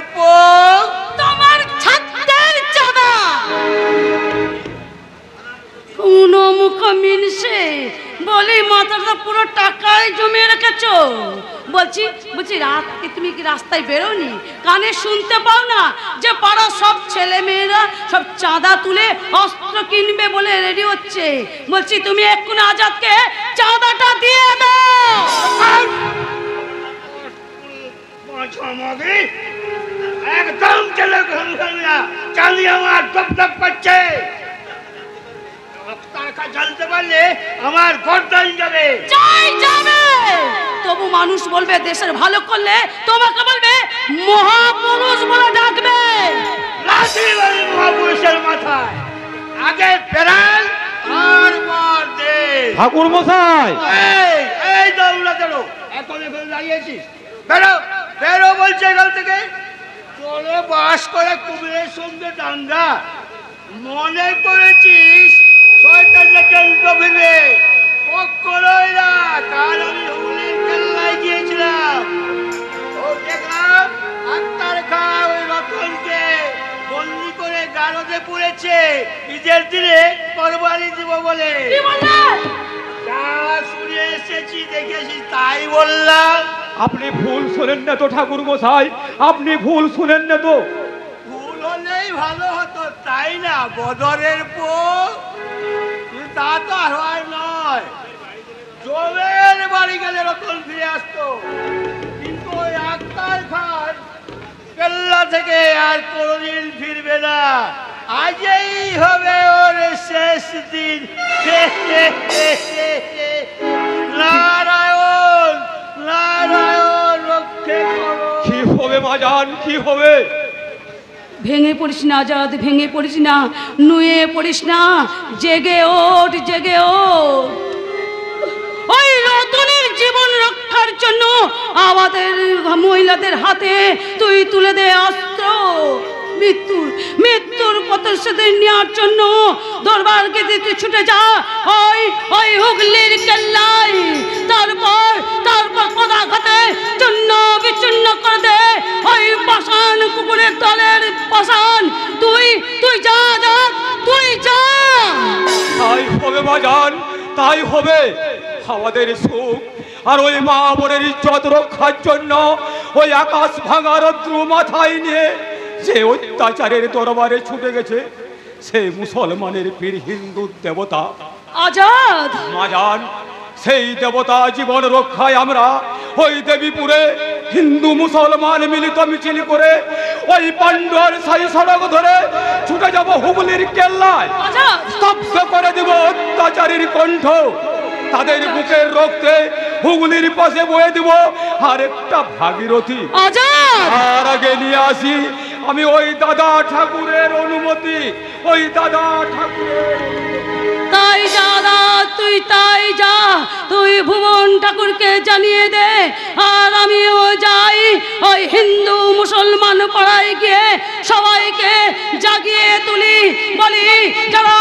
তোমার ছাত্রের চাঁদা কোন মুখ মিনসে বলি মাথাটা পুরো টাকায় জমিয়ে রেখেছো। বলছি রাতকে তুমি কি রাস্তায় বেরোনি? কানে শুনতে পাও না যে পাড়া সব ছেলে মেয়েরা সব চাঁদা তুলে অস্ত্র কিনবে বলে রেডি হচ্ছে? বলছি তুমি এক্ষুনি আজাদকে চাঁদাটা দিয়ে দাও। একদম চলে চাঁদি আমার দপ দপ করছে। জানতে পারলে আমার গর্দান যাবে। তবু মানুষ বলবে দেশের ভালো করলে তোমাকে বলবে মহাপুরুষ বলে ডাকবে। মহাপুরুষের মাথায় আগে ফেরাল আর মার দে। ঠাকুর মশাই এই দৌড়া চলো, এখন দাঁড়িয়েছিস, বেরো বেরো বলছে এখান থেকে। চলে বাস করে কুমিরের সঙ্গে দাঙ্গা, মনে করেছিস শয়তানরা যন্ত্র ফিরবে? কখনোই না। কাল আমি হুগলির কেল্লায় গিয়েছিলাম, ও দেখলাম আক্তার খা ওই রতনকে বন্দি করে গারদে পড়েছে ঈদের দিনে কোরবানি দিব বলে। যা শুনে এসেছি দেখেছি তাই বললাম। আপনি ভুল শোনেন না তো ঠাকুর মশাই, আপনি ভুল শোনেন না তো। ভুল হলেই ভালো হতো তাই না বদরের পো? তা তো আর হয় নয়। জমের বাড়ি গেলে রতন ফিরে আসতো, কিন্তু ওই আক্তার খান কেল্লা থেকে আর কোনদিন ফিরবে না। আজই হবে ওর শেষ দিন। নারায়ণ নারায়ণ রক্ষে করো। কি হবে মাজান, কি হবে? ভেঙে পড়িস না আজাদ, ভেঙে পড়িস না, নুয়ে পড়িস না, জেগে ওঠ, জেগে ওঠ। ওই রতনের জীবন রক্ষার জন্য আমাদের মহিলাদের হাতে তুই তুলে দে অস্ত্র। মৃত্যুর প্রতিশোধ নেওয়ার জন্য দরবার গেদিতে ছুটে যা ওই হুগলির কেল্লায়। তারপর পদাঘাতে চূর্ণ বিচূর্ণ করে দে ওই পাষাণ কুকুরের দলের পাষাণ। তুই যা যা, তুই যা। তাই হবে বাজান, তাই হবে। আমাদের সুখ আর ওই মা বোনের ইজ্জত রক্ষার জন্য ওই আকাশ ভাঙা রৌদ্র মাথায় নিয়ে যে অত্যাচারের দরবারে ছুটে গেছে সে মুসলমানের পীর হিন্দু দেবতা আজাদ মাজান। সেই দেবতা জীবন রক্ষায় আমরা ওই দেবীপুরে হিন্দু মুসলমান মিলিত মিছিল করে ওই পান্ডুয়ার সাই সড়ক ধরে ছুটে যাব হুগলির কেল্লায়। স্তব্ধ করে দিব অত্যাচারীর কণ্ঠ। তাদের বুকের রক্তে হুগলির পাশে বয়ে দিব আর একটা ভাগীরথী। আর আগে নিয়ে আসি আমি ওই দাদা ঠাকুরের অনুমতি, ওই দাদা ঠাকুরের। তাই যা তুই, তাই যা, তুই ভুবন ঠাকুরকে জানিয়ে দে। আর আমিও যাই ওই হিন্দু মুসলমান পাড়ায় গিয়ে সবাইকে জাগিয়ে তুলি, বলি যারা